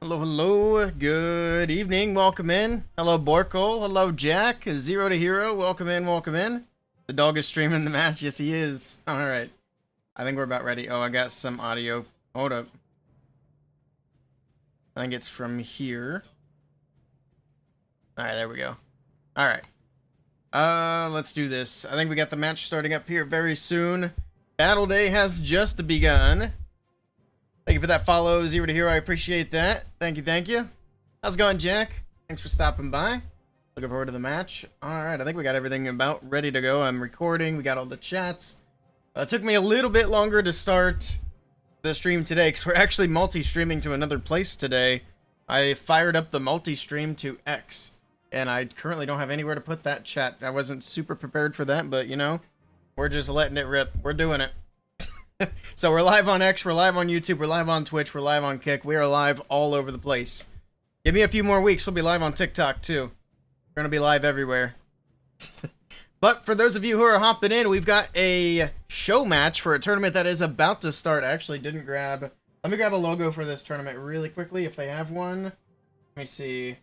Hello, hello. Good evening. Welcome in. Hello, Borkle. Hello, Jack. Zero to Hero. Welcome in. Welcome in. The dog is streaming the match. Yes, he is. All right. I think we're about ready. Oh, I got some audio. Hold up. I think it's from here. All right, there we go. All right. Let's do this. I think we got the match starting up here very soon. Battle Day has just begun. Thank you for that follow, Zero to Hero. I appreciate that. Thank you, thank you. How's it going, Jack? Thanks for stopping by. Looking forward to the match. Alright, I think we got everything about ready to go. I'm recording. We got all the chats. It took me a little bit longer to start the stream today because we're actually multi-streaming to another place today. I fired up the multi-stream to X, and I currently don't have anywhere to put that chat. I wasn't super prepared for that, but, you know, we're just letting it rip. We're doing it. So we're live on X, we're live on YouTube, we're live on Twitch, we're live on Kick. We are live all over the place. Give me a few more weeks, we'll be live on TikTok too. We're gonna be live everywhere. But for those of you who are hopping in, we've got a show match for a tournament that is about to start. I actually didn't grab... Let me grab a logo for this tournament really quickly, if they have one. Let me see.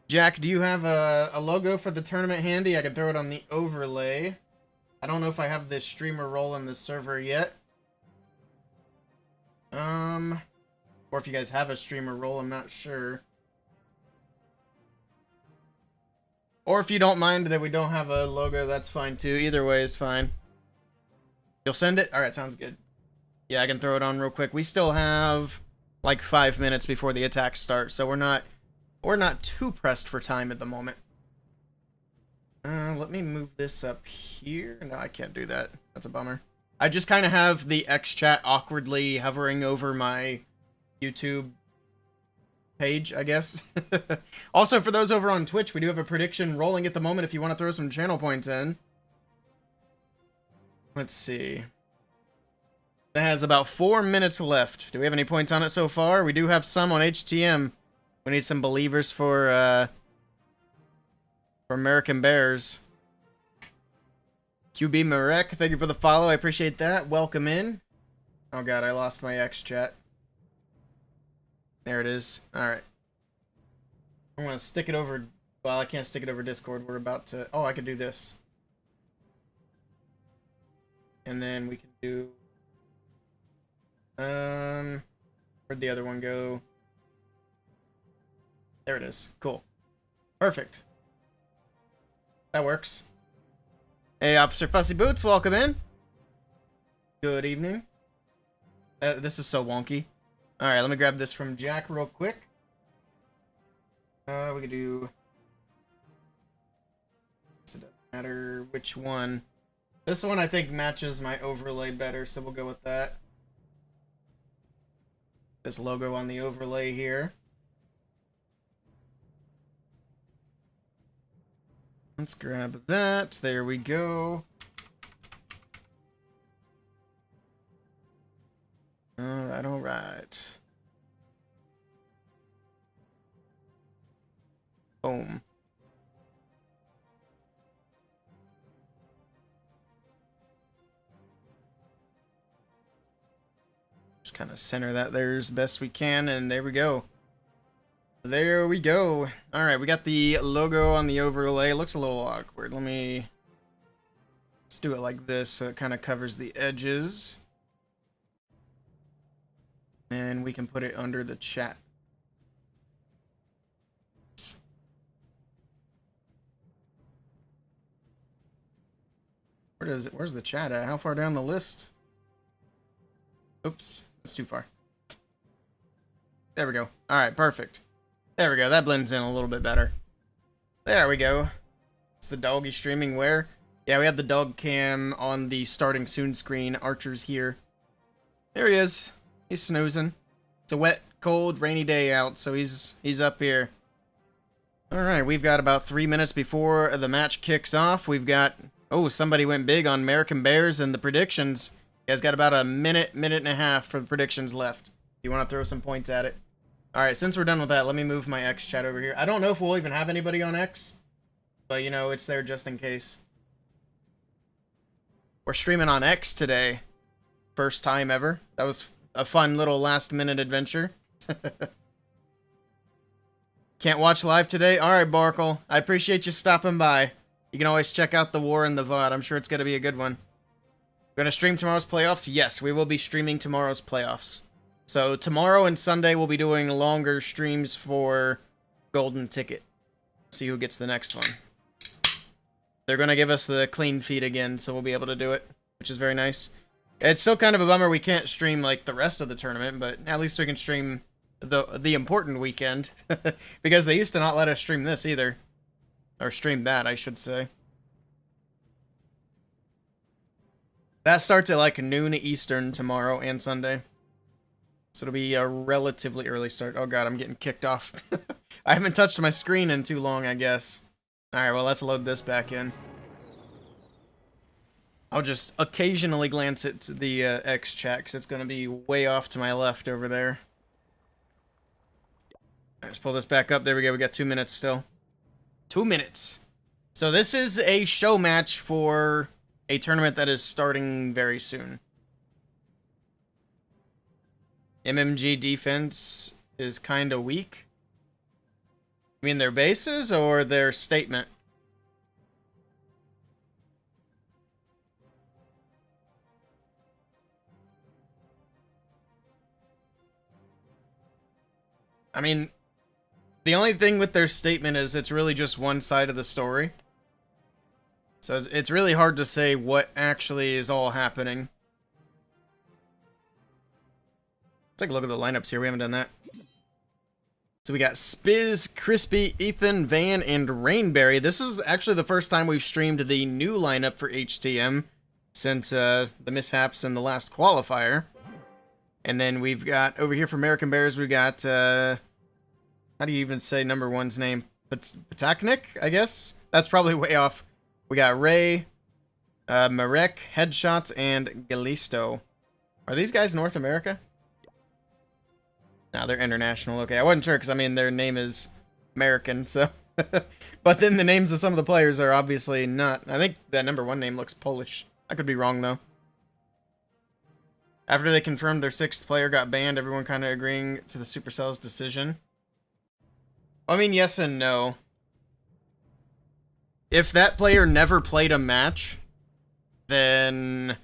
Jack, do you have a logo for the tournament handy? I can throw it on the overlay. I don't know if I have this streamer role in this server yet. Or if you guys have a streamer role, I'm not sure. Or if you don't mind that we don't have a logo, that's fine too. Either way is fine. You'll send it? Alright, sounds good. Yeah, I can throw it on real quick. We still have like 5 minutes before the attacks start, so we're not too pressed for time at the moment. Let me move this up here. No, I can't do that. That's a bummer. I just kind of have the X chat awkwardly hovering over my YouTube page, I guess. Also, for those over on Twitch, we do have a prediction rolling at the moment if you want to throw some channel points in. Let's see. It has about 4 minutes left. Do we have any points on it so far? We do have some on HTM. We need some believers for American Bears. QB Marek, thank you for the follow. I appreciate that. Welcome in. Oh god, I lost my X chat. There it is. Alright. I'm gonna stick it over... Well, I can't stick it over Discord. We're about to... Oh, I could do this. And then we can do... Where'd the other one go? There it is. Cool. Perfect. That works. Hey, Officer Fussy Boots, welcome in. Good evening. This is so wonky. Alright, let me grab this from Jack real quick. We can do... It doesn't matter which one. This one I think matches my overlay better, so we'll go with that. This logo on the overlay here. Let's grab that. There we go. Alright, alright. Boom. Just kind of center that there as best we can, and there we go. There we go. Alright, we got the logo on the overlay. It looks a little awkward. Let's do it like this so it kind of covers the edges. And we can put it under the chat. Where's the chat at? How far down the list? Oops, that's too far. There we go. Alright, perfect. There we go, that blends in a little bit better. There we go. It's the doggy streaming where? Yeah, we had the dog cam on the starting soon screen. Archer's here. There he is. He's snoozing. It's a wet, cold, rainy day out, so he's up here. Alright, we've got about 3 minutes before the match kicks off. We've got... Oh, somebody went big on American Bears and the predictions. You guys got about a minute and a half for the predictions left. You want to throw some points at it? Alright, since we're done with that, let me move my X chat over here. I don't know if we'll even have anybody on X, but, you know, it's there just in case. We're streaming on X today. First time ever. That was a fun little last-minute adventure. Can't watch live today? Alright, Barkle. I appreciate you stopping by. You can always check out the War in the VOD. I'm sure it's going to be a good one. We're going to stream tomorrow's playoffs? Yes, we will be streaming tomorrow's playoffs. So tomorrow and Sunday we'll be doing longer streams for Golden Ticket. See who gets the next one. They're going to give us the clean feed again, so we'll be able to do it, which is very nice. It's still kind of a bummer we can't stream like the rest of the tournament, but at least we can stream the important weekend. Because they used to not let us stream this either. Or stream that, I should say. That starts at like noon Eastern tomorrow and Sunday. So it'll be a relatively early start. Oh god, I'm getting kicked off. I haven't touched my screen in too long, I guess. Alright, well, let's load this back in. I'll just occasionally glance at the X chat, because it's going to be way off to my left over there. Let's pull this back up. There we go. We got 2 minutes still. 2 minutes. So this is a show match for a tournament that is starting very soon. MMG defense is kind of weak. You mean their bases or their statement? I mean, the only thing with their statement is it's really just one side of the story. So it's really hard to say what actually is all happening. Let's take a look at the lineups here. We haven't done that. So we got Spiz, Crispy, Ethan, Van, and Rainberry. This is actually the first time we've streamed the new lineup for HTM since the mishaps in the last qualifier. And then we've got, over here for Merican Bears, we got, how do you even say number one's name? Pataknik, I guess? That's probably way off. We got Ray, Marek, Headshots, and Galisto. Are these guys North America? No, they're international. Okay, I wasn't sure, because, I mean, their name is Merican, so... But then the names of some of the players are obviously not. I think that number one name looks Polish. I could be wrong, though. After they confirmed their sixth player got banned, everyone kind of agreeing to the Supercell's decision. I mean, yes and no. If that player never played a match, then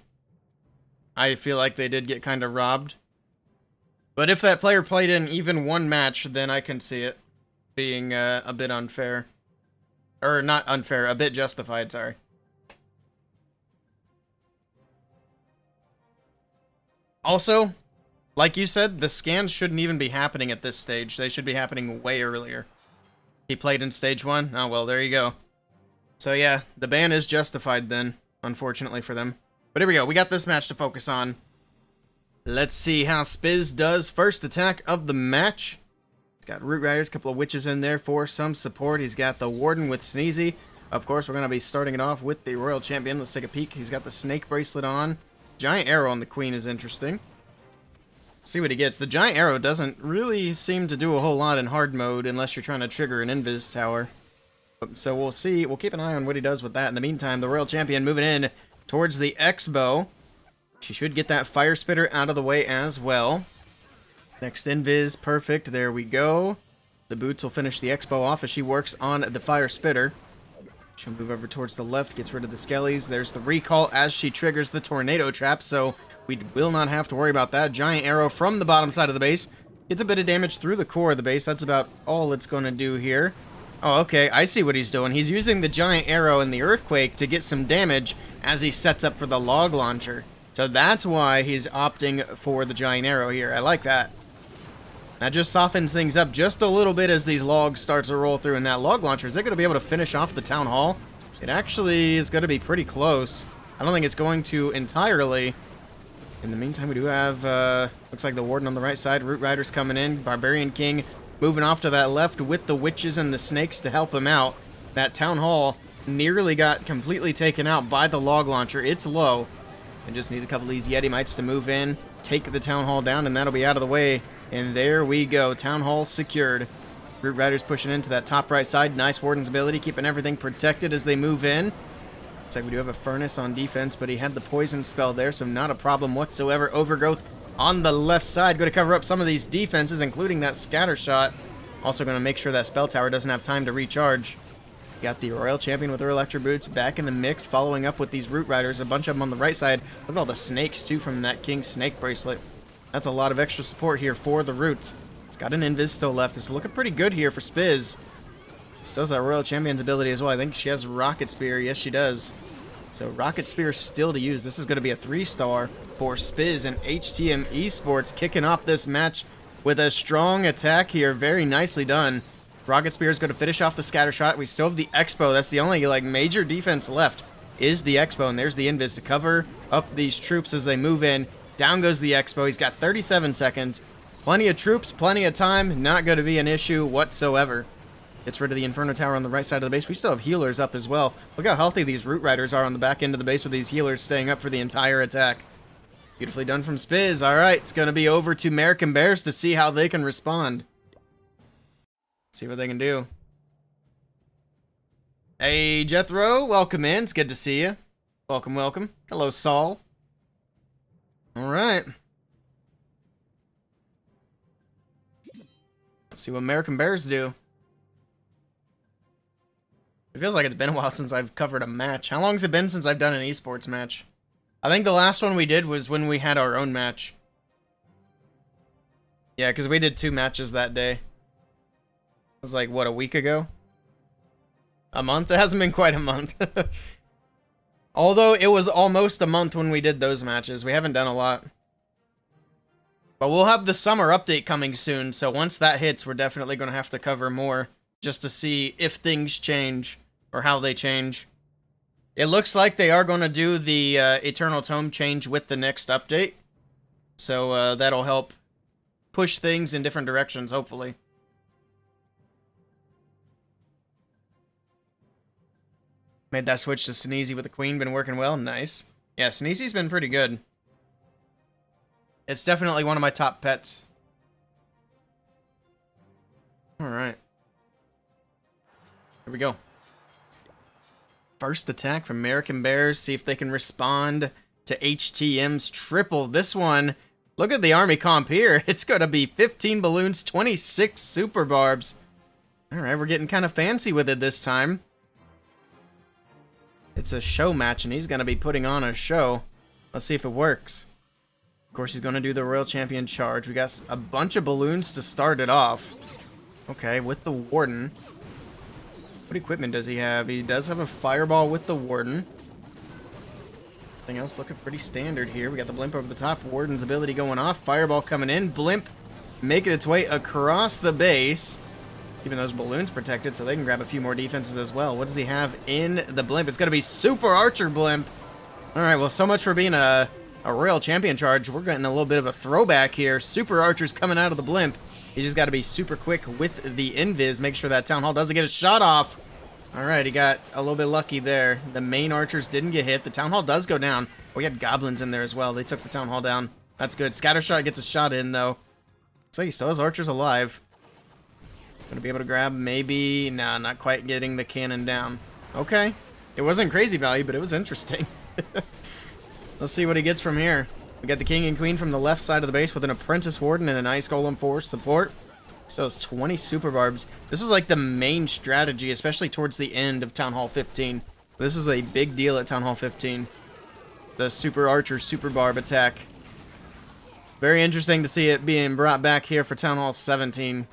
I feel like they did get kind of robbed. But if that player played in even one match, then I can see it being a bit unfair. Or not unfair, a bit justified, sorry. Also, like you said, the scans shouldn't even be happening at this stage. They should be happening way earlier. He played in stage 1? Oh, well, there you go. So yeah, the ban is justified then, unfortunately for them. But here we go, we got this match to focus on. Let's see how Spiz does. First attack of the match. He's got Root Riders, a couple of Witches in there for some support. He's got the Warden with Sneezy. Of course, we're going to be starting it off with the Royal Champion. Let's take a peek. He's got the Snake Bracelet on. Giant Arrow on the Queen is interesting. See what he gets. The Giant Arrow doesn't really seem to do a whole lot in hard mode unless you're trying to trigger an Invis Tower. So we'll see. We'll keep an eye on what he does with that. In the meantime, the Royal Champion moving in towards the X-Bow. She should get that Fire Spitter out of the way as well. Next Invis. Perfect. There we go. The Boots will finish the X-Bow off as she works on the Fire Spitter. She'll move over towards the left, gets rid of the Skellies. There's the recall as she triggers the Tornado Trap, so we will not have to worry about that. Giant Arrow from the bottom side of the base. Gets a bit of damage through the core of the base. That's about all it's going to do here. Oh, okay. I see what he's doing. He's using the Giant Arrow and the Earthquake to get some damage as he sets up for the Log Launcher. So that's why he's opting for the Giant Arrow here. I like that. That just softens things up just a little bit as these logs start to roll through. And that Log Launcher, is it going to be able to finish off the Town Hall? It actually is going to be pretty close. I don't think it's going to entirely. In the meantime, we do have, looks like the Warden on the right side. Root Riders coming in. Barbarian King moving off to that left with the Witches and the Snakes to help him out. That Town Hall nearly got completely taken out by the Log Launcher. It's low. It just needs a couple of these Yeti Mites to move in, take the Town Hall down, and that'll be out of the way. And there we go. Town Hall secured. Root Riders pushing into that top right side. Nice Warden's ability, keeping everything protected as they move in. Looks like we do have a Furnace on defense, but he had the Poison spell there, so not a problem whatsoever. Overgrowth on the left side. Going to cover up some of these defenses, including that scatter shot. Also going to make sure that spell tower doesn't have time to recharge. Got the Royal Champion with her Electro Boots back in the mix, following up with these Root Riders. A bunch of them on the right side. Look at all the snakes, too, from that King Snake Bracelet. That's a lot of extra support here for the Root. It's got an Invis still left. It's looking pretty good here for Spiz. Still has that Royal Champion's ability as well. I think she has Rocket Spear. Yes, she does. So Rocket Spear still to use. This is going to be a 3-star for Spiz and HTM Esports, kicking off this match with a strong attack here. Very nicely done. Rocket Spear is going to finish off the scatter shot. We still have the Expo. That's the only major defense left is the Expo. And there's the Invis to cover up these troops as they move in. Down goes the Expo. He's got 37 seconds. Plenty of troops, plenty of time. Not going to be an issue whatsoever. Gets rid of the Inferno Tower on the right side of the base. We still have healers up as well. Look how healthy these Root Riders are on the back end of the base with these healers staying up for the entire attack. Beautifully done from Spiz. Alright, it's going to be over to Merican Bears to see how they can respond. See what they can do. Hey, Jethro, welcome in. It's good to see you. Welcome, welcome. Hello, Saul. Alright. Let's see what Merican Bears do. It feels like it's been a while since I've covered a match. How long has it been since I've done an esports match? I think the last one we did was when we had our own match. Yeah, because we did 2 matches that day. It was like, what, a week ago? A month? It hasn't been quite a month. Although it was almost a month when we did those matches. We haven't done a lot. But we'll have the summer update coming soon, so once that hits, we're definitely going to have to cover more just to see if things change or how they change. It looks like they are going to do the Eternal Tome change with the next update. So that'll help push things in different directions, hopefully. Made that switch to Sneezy with the Queen. Been working well. Nice. Yeah, Sneezy's been pretty good. It's definitely one of my top pets. Alright. Here we go. First attack from Merican Bears. See if they can respond to HTM's triple. This one, look at the army comp here. It's going to be 15 balloons, 26 super barbs. Alright, we're getting kind of fancy with it this time. It's a show match, and he's going to be putting on a show. Let's see if it works. Of course, he's going to do the Royal Champion charge. We got a bunch of balloons to start it off. Okay, with the Warden. What equipment does he have? He does have a Fireball with the Warden. Everything else looking pretty standard here. We got the Blimp over the top. Warden's ability going off. Fireball coming in. Blimp making its way across the base. Keeping those balloons protected so they can grab a few more defenses as well. What does he have in the Blimp? It's going to be Super Archer Blimp. Alright, well, so much for being a Royal Champion charge. We're getting a little bit of a throwback here. Super Archer's coming out of the Blimp. He's just got to be super quick with the Invis. Make sure that Town Hall doesn't get a shot off. Alright, he got a little bit lucky there. The main archers didn't get hit. The Town Hall does go down. We had goblins in there as well. They took the Town Hall down. That's good. Scattershot gets a shot in, though. Looks like he still has archers alive. Gonna be able to grab maybe... Nah, not quite getting the cannon down. Okay. It wasn't crazy value, but it was interesting. Let's see what he gets from here. We got the King and Queen from the left side of the base with an Apprentice Warden and an Ice Golem for support. So it's 20 Super Barbs. This was like the main strategy, especially towards the end of Town Hall 15. This is a big deal at Town Hall 15. The Super Archer Super Barb attack. Very interesting to see it being brought back here for Town Hall 17.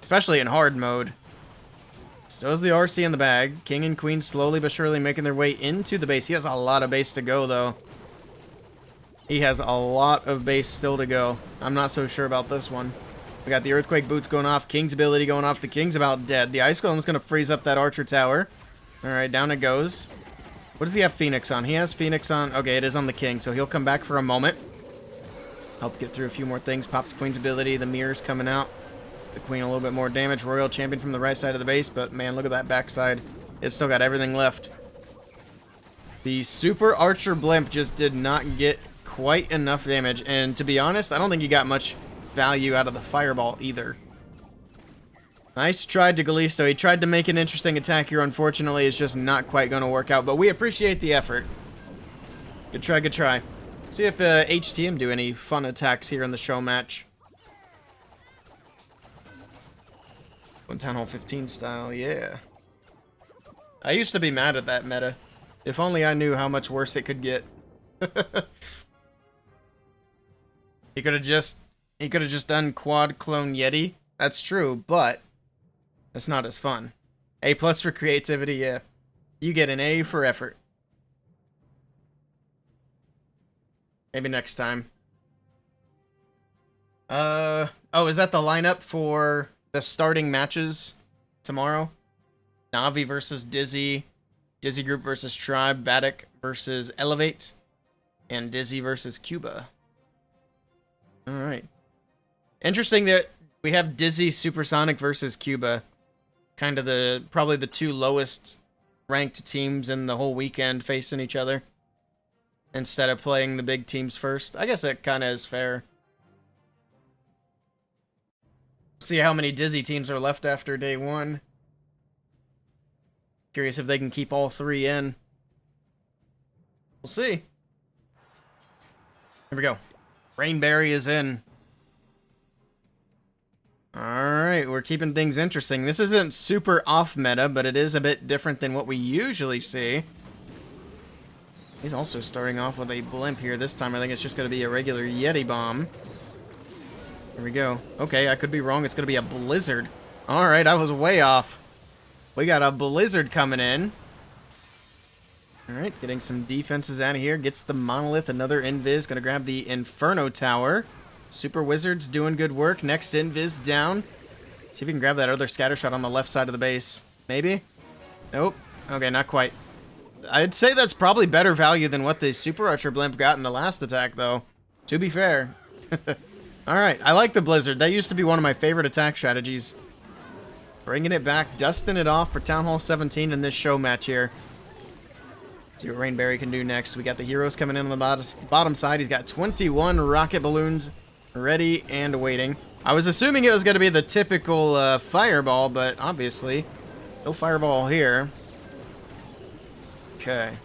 Especially in hard mode. Still has the RC in the bag. King and Queen slowly but surely making their way into the base. He has a lot of base to go, though. He has a lot of base still to go. I'm not so sure about this one. We got the Earthquake Boots going off. King's ability going off. The King's about dead. The Ice Golem's going to freeze up that Archer Tower. Alright, down it goes. What does he have Phoenix on? He has Phoenix on. Okay, it is on the King, so he'll come back for a moment. Help get through a few more things. Pops the Queen's ability. The Mirror's coming out. The Queen a little bit more damage. Royal Champion from the right side of the base, but man, look at that backside. It's still got everything left. The Super Archer Blimp just did not get quite enough damage, and to be honest, I don't think he got much value out of the Fireball either. Nice try to Galisto. He tried to make an interesting attack here. Unfortunately, it's just not quite going to work out, but we appreciate the effort. Good try, good try. See if HTM do any fun attacks here in the show match. One Town Hall 15 style, yeah. I used to be mad at that meta. If only I knew how much worse it could get. He could have just done quad clone Yeti. That's true, but that's not as fun. A+ for creativity, yeah. You get an A for effort. Maybe next time. Oh, is that the lineup for the starting matches tomorrow? Navi versus Dizzy, Dizzy Group versus Tribe, Vatic versus Elevate, and Dizzy versus Cuba. Alright. Interesting that we have Dizzy Supersonic versus Cuba. Kind of probably the two lowest ranked teams in the whole weekend facing each other. Instead of playing the big teams first. I guess it kind of is fair. See how many Dizzy teams are left after day one. Curious if they can keep all three in. We'll see. Here we go. Rainberry is in. Alright, we're keeping things interesting. This isn't super off meta, but it is a bit different than what we usually see. He's also starting off with a blimp here. This time I think it's just going to be a regular Yeti bomb. Here we go. Okay, I could be wrong. It's going to be a blizzard. Alright, I was way off. We got a blizzard coming in. Alright, getting some defenses out of here. Gets the monolith. Another invis. Going to grab the Inferno Tower. Super Wizards doing good work. Next invis down. See if we can grab that other scatter shot on the left side of the base. Maybe? Nope. Okay, not quite. I'd say that's probably better value than what the Super Archer Blimp got in the last attack, though. To be fair. Alright, I like the Blizzard. That used to be one of my favorite attack strategies. Bringing it back, dusting it off for Town Hall 17 in this show match here. See what Rainberry can do next. We got the heroes coming in on the bottom side. He's got 21 rocket balloons ready and waiting. I was assuming it was going to be the typical fireball, but obviously no fireball here. Okay.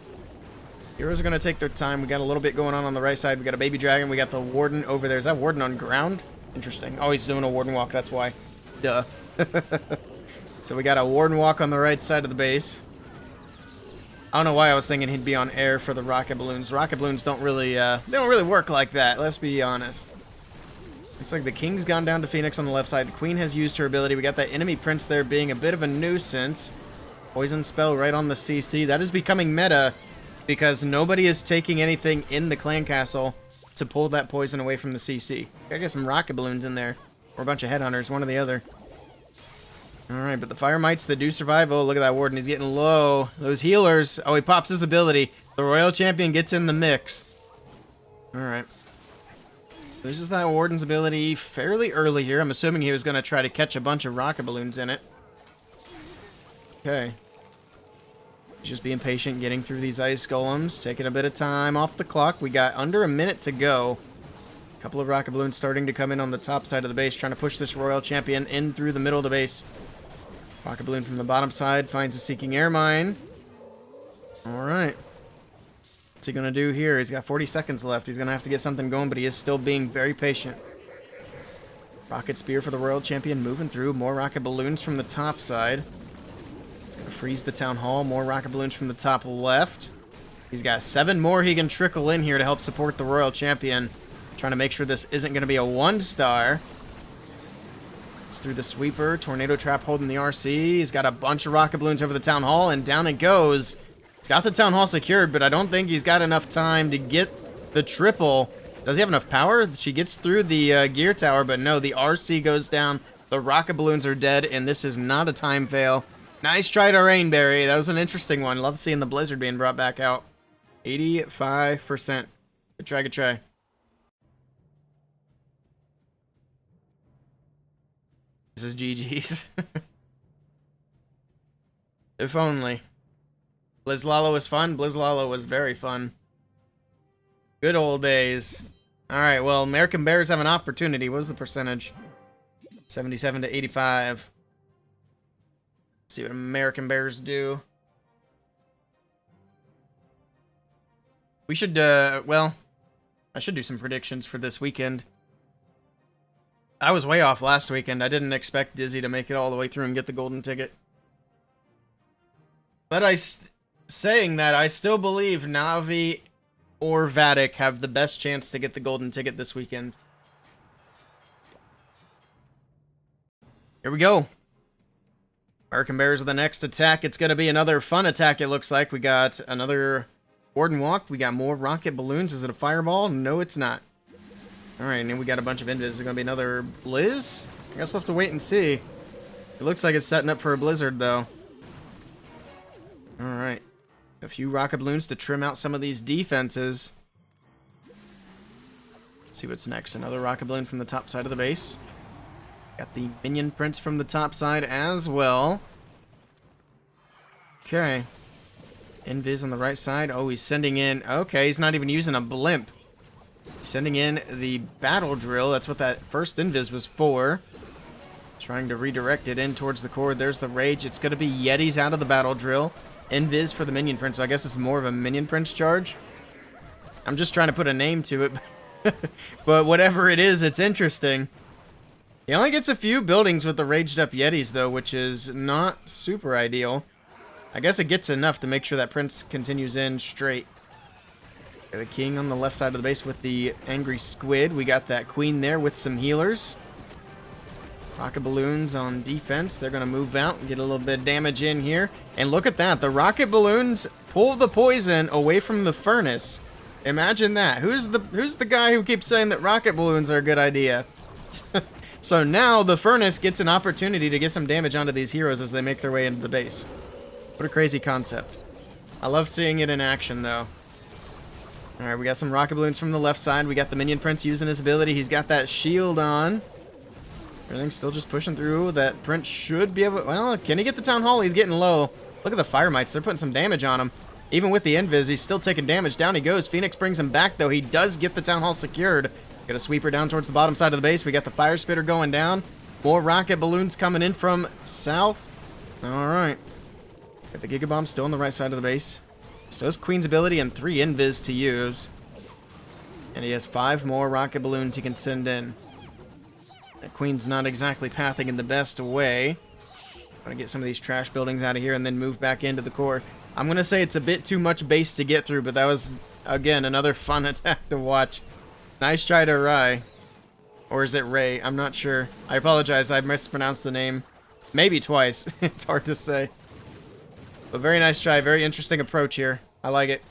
Heroes are going to take their time. We got a little bit going on the right side. We got a baby dragon. We got the warden over there. Is that warden on ground? Interesting. Oh, he's doing a warden walk. That's why. Duh. So we got a warden walk on the right side of the base. I don't know why I was thinking he'd be on air for the rocket balloons. Rocket balloons don't really, they don't really work like that. Let's be honest. Looks like the king's gone down to Phoenix on the left side. The queen has used her ability. We got that enemy prince there being a bit of a nuisance. Poison spell right on the CC. That is becoming meta because nobody is taking anything in the clan castle to pull that poison away from the CC. Gotta get some rocket balloons in there. Or a bunch of headhunters, one or the other. Alright, but the fire mites that do survive. Oh, look at that warden. He's getting low. Those healers. Oh, he pops his ability. The royal champion gets in the mix. Alright. Loses that warden's ability fairly early here. I'm assuming he was going to try to catch a bunch of rocket balloons in it. Okay. He's just being patient, getting through these ice golems. Taking a bit of time off the clock. We got under a minute to go. A couple of rocket balloons starting to come in on the top side of the base, trying to push this royal champion in through the middle of the base. Rocket balloon from the bottom side finds a seeking air mine. Alright. What's he going to do here? He's got 40 seconds left. He's going to have to get something going, but he is still being very patient. Rocket spear for the royal champion moving through. More rocket balloons from the top side. He's going to freeze the town hall. More rocket balloons from the top left. He's got 7 more he can trickle in here to help support the royal champion. Trying to make sure this isn't going to be a 1-star. It's through the sweeper. Tornado trap holding the RC. He's got a bunch of rocket balloons over the town hall, and down it goes. He's got the town hall secured, but I don't think he's got enough time to get the triple. Does he have enough power? She gets through the gear tower, but no, the RC goes down. The rocket balloons are dead, and this is not a time fail. Nice try to Rainberry. That was an interesting one. Love seeing the blizzard being brought back out. 85%. Good try, good try. This is GG's. If only. Blizzlalo was fun. Blizzlalo was very fun. Good old days. Alright, well, American Bears have an opportunity. What was the percentage? 77 to 85. Let's see what American Bears do. We should, well, I should do some predictions for this weekend. I was way off last weekend. I didn't expect Dizzy to make it all the way through and get the golden ticket. But saying that, I still believe Na'Vi or Vatic have the best chance to get the golden ticket this weekend. Here we go. Merican Bears with the next attack. It's going to be another fun attack, it looks like. We got another Warden Walk. We got more rocket balloons. Is it a fireball? No, it's not. Alright, and then we got a bunch of invis. Is it going to be another Blizz? I guess we'll have to wait and see. It looks like it's setting up for a blizzard, though. Alright. A few rocket balloons to trim out some of these defenses. Let's see what's next. Another rocket balloon from the top side of the base. Got the minion prints from the top side as well. Okay. Invis on the right side. Oh, he's sending in... Okay, he's not even using a blimp. He's sending in the battle drill. That's what that first invis was for. Trying to redirect it in towards the core. There's the rage. It's going to be Yetis out of the battle drill. Invis for the minion prince. So I guess it's more of a minion prince charge. I'm just trying to put a name to it. But whatever it is, it's interesting. He only gets a few buildings with the raged up Yetis, though, which is not super ideal. I guess it gets enough to make sure that prince continues in straight. Got the king on the left side of the base with the angry squid. We got that queen there with some healers. Rocket balloons on defense. They're going to move out and get a little bit of damage in here. And look at that. The rocket balloons pull the poison away from the furnace. Imagine that. Who's the guy who keeps saying that rocket balloons are a good idea? So now the furnace gets an opportunity to get some damage onto these heroes as they make their way into the base. What a crazy concept. I love seeing it in action, though. Alright, we got some rocket balloons from the left side. We got the minion prince using his ability. He's got that shield on. Everything's still just pushing through. That prince should be able... Well, can he get the town hall? He's getting low. Look at the fire mites. They're putting some damage on him. Even with the invis, he's still taking damage. Down he goes. Phoenix brings him back, though. He does get the town hall secured. Got a sweeper down towards the bottom side of the base. We got the fire spitter going down. More rocket balloons coming in from south. Alright. Got the gigabomb still on the right side of the base. Still has Queen's ability and 3 invis to use. And he has 5 more rocket balloons he can send in. That Queen's not exactly pathing in the best way. Gonna get some of these trash buildings out of here and then move back into the core. I'm gonna say it's a bit too much base to get through, but that was, again, another fun attack to watch. Nice try to Rai. Or is it Ray? I'm not sure. I apologize, I mispronounced the name. Maybe twice. It's hard to say. But very nice try. Very interesting approach here. I like it.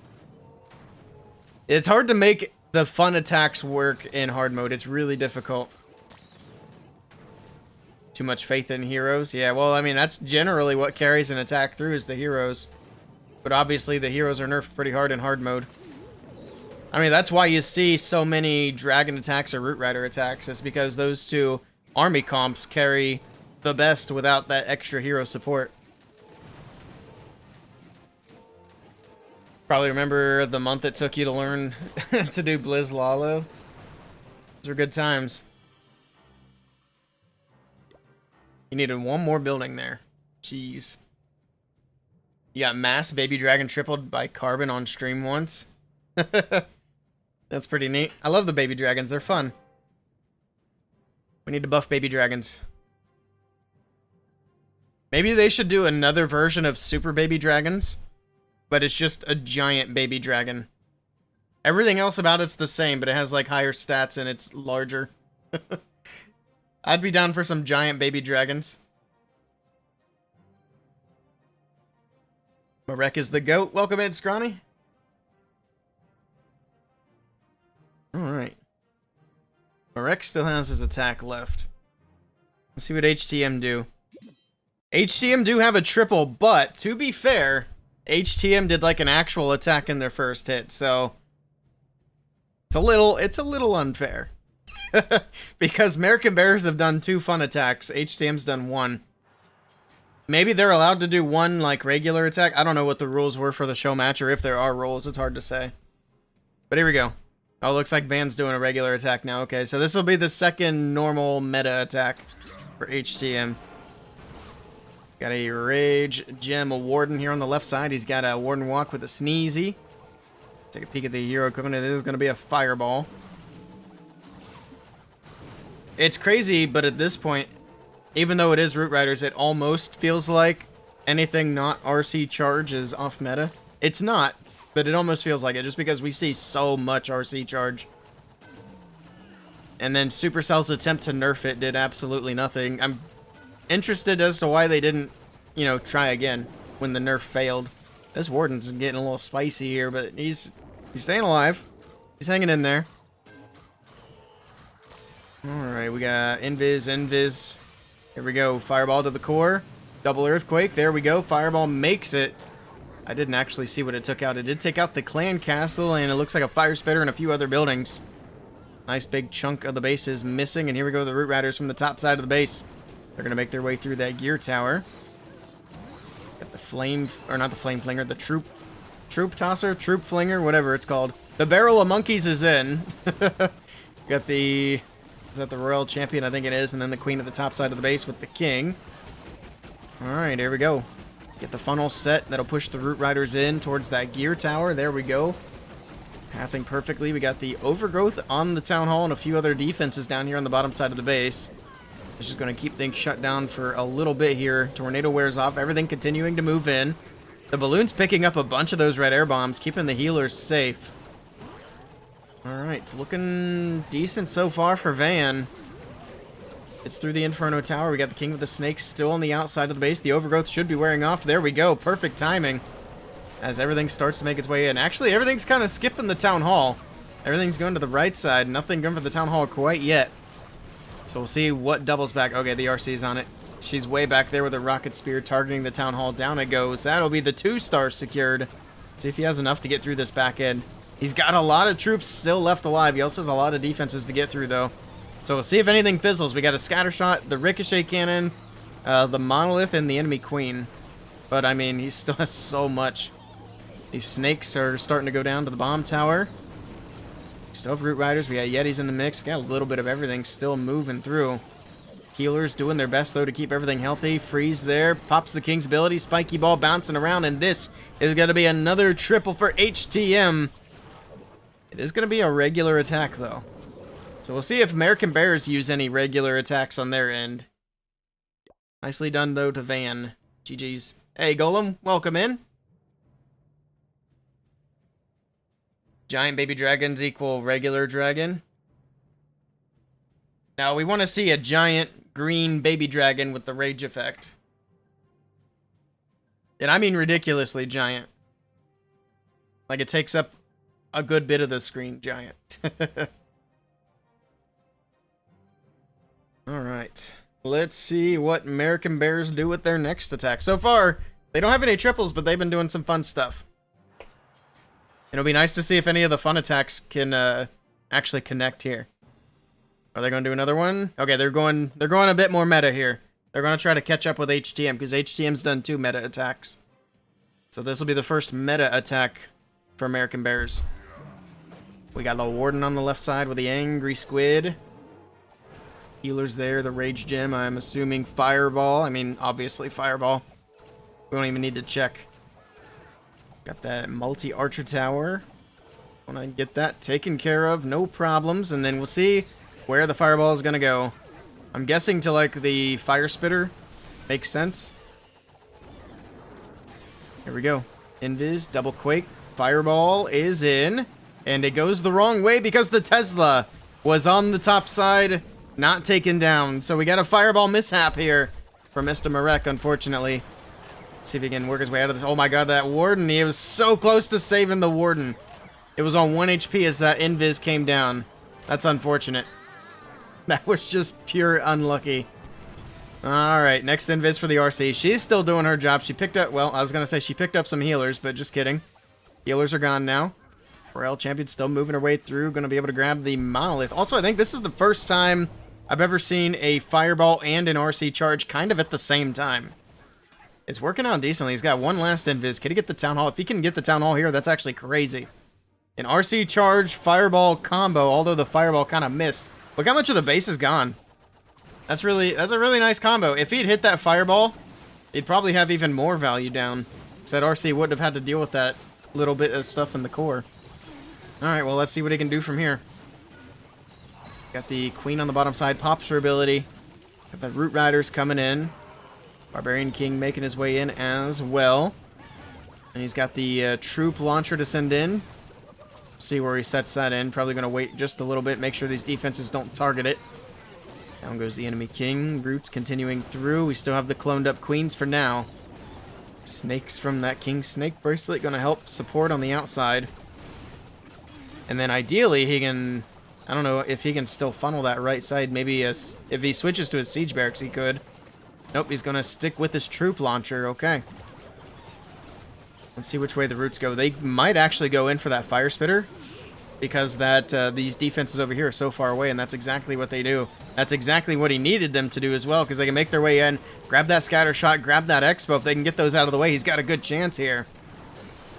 It's hard to make the fun attacks work in hard mode. It's really difficult. Too much faith in heroes? Yeah, well, I mean, that's generally what carries an attack through is the heroes. But obviously the heroes are nerfed pretty hard in hard mode. I mean, that's why you see so many dragon attacks or root rider attacks. It's because those two army comps carry the best without that extra hero support. Probably remember the month it took you to learn to do Blizz Lalo. Those were good times. You needed one more building there. Jeez. You got mass baby dragon tripled by carbon on stream once. That's pretty neat. I love the baby dragons. They're fun. We need to buff baby dragons. Maybe they should do another version of super baby dragons, but it's just a giant baby dragon. Everything else about it's the same, but it has like higher stats and it's larger. I'd be down for some giant baby dragons. Marek is the GOAT. Welcome in, Scrawny. Alright. Marek still has his attack left. Let's see what HTM do. HTM do have a triple, but to be fair, HTM did like an actual attack in their first hit, so it's a little unfair. Because Merican Bears have done 2 fun attacks, HTM's done 1. Maybe they're allowed to do 1 like regular attack. I don't know what the rules were for the show match or if there are rules, it's hard to say. But here we go. Oh, looks like Van's doing a regular attack now. Okay, so this will be the second normal meta attack for HTM. Got a Rage Gem, a Warden here on the left side. He's got a Warden Walk with a Sneezy. Take a peek at the hero equipment. It is going to be a fireball. It's crazy, but at this point, even though it is Root Riders, it almost feels like anything not RC charge is off meta. It's not, but it almost feels like it just because we see so much RC charge. And then Supercell's attempt to nerf it did absolutely nothing. I'm interested as to why they didn't, you know, try again when the nerf failed. This Warden's getting a little spicy here, but he's staying alive. He's hanging in there. Alright, we got Invis. Here we go. Fireball to the core. Double Earthquake. There we go. Fireball makes it. I didn't actually see what it took out. It did take out the clan castle, and it looks like a fire spitter and a few other buildings. Nice big chunk of the base is missing, and here we go. The Root Riders from the top side of the base. They're going to make their way through that gear tower. Got the flame, or not the flame flinger, the troop tosser, troop flinger, whatever it's called. The barrel of monkeys is in. Got the, is that the royal champion? I think it is. And then the queen at the top side of the base with the king. All right, here we go. Get the funnel set. That'll push the Root Riders in towards that gear tower. There we go. Pathing perfectly. We got the overgrowth on the town hall and a few other defenses down here on the bottom side of the base. It's just going to keep things shut down for a little bit here. Tornado wears off. Everything continuing to move in. The balloon's picking up a bunch of those red air bombs, keeping the healers safe. Alright, it's looking decent so far for Van. It's through the Inferno Tower. We got the King with the Snakes still on the outside of the base. The overgrowth should be wearing off. There we go. Perfect timing. As everything starts to make its way in. Actually, everything's kind of skipping the Town Hall. Everything's going to the right side. Nothing going for the Town Hall quite yet. So we'll see what doubles back. Okay, the RC's on it. She's way back there with a rocket spear targeting the Town Hall. Down it goes. That'll be the 2-star secured. See if he has enough to get through this back end. He's got a lot of troops still left alive. He also has a lot of defenses to get through, though. So we'll see if anything fizzles. We got a scatter shot, the ricochet cannon, the monolith, and the enemy queen. But, I mean, he still has so much. These snakes are starting to go down to the bomb tower. We still have Root Riders. We got Yetis in the mix. We got a little bit of everything still moving through. Healers doing their best, though, to keep everything healthy. Freeze there. Pops the King's ability. Spiky ball bouncing around. And this is going to be another triple for HTM. It is going to be a regular attack, though. So we'll see if Merican Bears use any regular attacks on their end. Nicely done, though, to Van. GG's. Hey, Golem. Welcome in. Giant baby dragons equal regular dragon. Now, we want to see a giant green baby dragon with the rage effect. And I mean ridiculously giant. Like, it takes up a good bit of the screen giant. Alright. Let's see what Merican Bears do with their next attack. So far, they don't have any triples, but they've been doing some fun stuff. It'll be nice to see if any of the fun attacks can actually connect here. Are they going to do another one? Okay, they're going a bit more meta here. They're going to try to catch up with HTM, because HTM's done 2 meta attacks. So this will be the first meta attack for Merican Bears. We got the Warden on the left side with the Angry Squid. Healers there, the Rage Gem, I'm assuming Fireball. I mean, obviously Fireball. We don't even need to check. Got that multi-archer tower. Want to get that taken care of, no problems. And then we'll see where the fireball is going to go. I'm guessing to, like, the fire spitter. Makes sense. Here we go. Invis, double quake. Fireball is in. And it goes the wrong way because the Tesla was on the top side, not taken down. So we got a fireball mishap here for Mr. Marek, unfortunately. See if he can work his way out of this. Oh my god, that Warden. He was so close to saving the Warden. It was on 1 HP as that Invis came down. That's unfortunate. That was just pure unlucky. Alright, next Invis for the RC. She's still doing her job. She picked up, well, I was going to say she picked up some healers, but just kidding. Healers are gone now. Royal Champion still moving her way through. Going to be able to grab the monolith. Also, I think this is the first time I've ever seen a fireball and an RC charge kind of at the same time. It's working out decently. He's got one last invis. Can he get the Town Hall? If he can get the Town Hall here, that's actually crazy. An RC charge fireball combo, although the fireball kind of missed. Look how much of the base is gone. That's a really nice combo. If he'd hit that fireball, he'd probably have even more value down. Because that RC wouldn't have had to deal with that little bit of stuff in the core. Alright, well, let's see what he can do from here. Got the Queen on the bottom side, pops her ability. Got the Root Riders coming in. Barbarian King making his way in as well. And he's got the Troop Launcher to send in. See where he sets that in. Probably going to wait just a little bit, make sure these defenses don't target it. Down goes the enemy King. Roots continuing through. We still have the cloned up Queens for now. Snakes from that King Snake Bracelet going to help support on the outside. And then ideally he can... I don't know if he can still funnel that right side. Maybe if he switches to his Siege Barracks, he could. Nope, he's going to stick with his Troop Launcher. Okay. Let's see which way the Roots go. They might actually go in for that Fire Spitter. Because these defenses over here are so far away, and that's exactly what they do. That's exactly what he needed them to do as well, because they can make their way in, grab that Scatter Shot, grab that Expo. If they can get those out of the way, he's got a good chance here.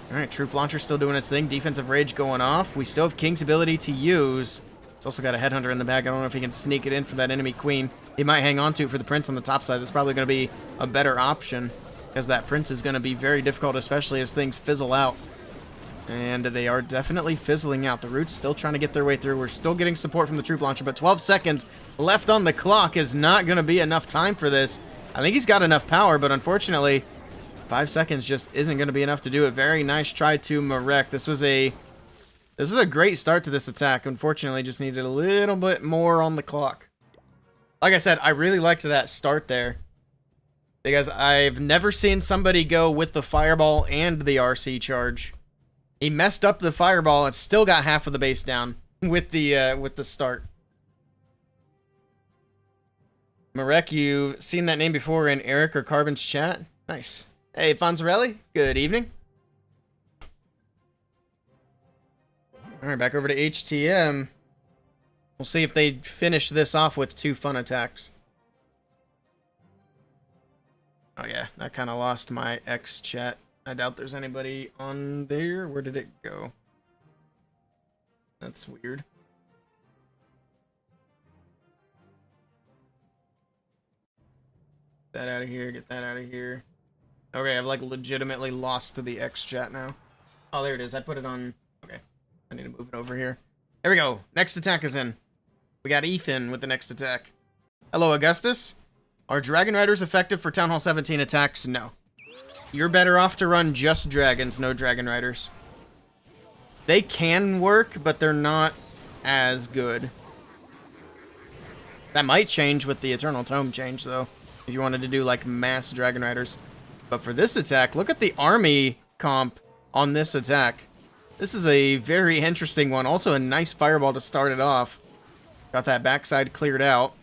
Alright, Troop Launcher still doing its thing. Defensive Rage going off. We still have King's ability to use. He's also got a Headhunter in the bag. I don't know if he can sneak it in for that enemy Queen. He might hang on to it for the Prince on the top side. That's probably going to be a better option, because that Prince is going to be very difficult, especially as things fizzle out. And they are definitely fizzling out. The Roots still trying to get their way through. We're still getting support from the Troop Launcher, but 12 seconds left on the clock is not going to be enough time for this. I think he's got enough power, but unfortunately, 5 seconds just isn't going to be enough to do it. Very nice try to Merek. This is a great start to this attack. Unfortunately, just needed a little bit more on the clock. Like I said, I really liked that start there, because I've never seen somebody go with the Fireball and the RC charge. He messed up the Fireball and still got half of the base down with the start. Marek, you've seen that name before in Eric or Carbon's chat? Nice. Hey, Fonzarelli, good evening. Alright, back over to HTM. We'll see if they finish this off with 2 fun attacks. Oh yeah, that kind of lost my X chat. I doubt there's anybody on there. Where did it go? That's weird. Get that out of here. Get that out of here. Okay, I've like legitimately lost to the X chat now. Oh, there it is. I put it on. Okay. I need to move it over here. There we go. Next attack is in. We got Ethan with the next attack. Hello, Augustus. Are Dragon Riders effective for Town Hall 17 attacks? No. You're better off to run just dragons, no Dragon Riders. They can work, but they're not as good. That might change with the Eternal Tome change, though, if you wanted to do, like, mass Dragon Riders. But for this attack, look at the army comp on this attack. This is a very interesting one. Also a nice Fireball to start it off. Got that backside cleared out.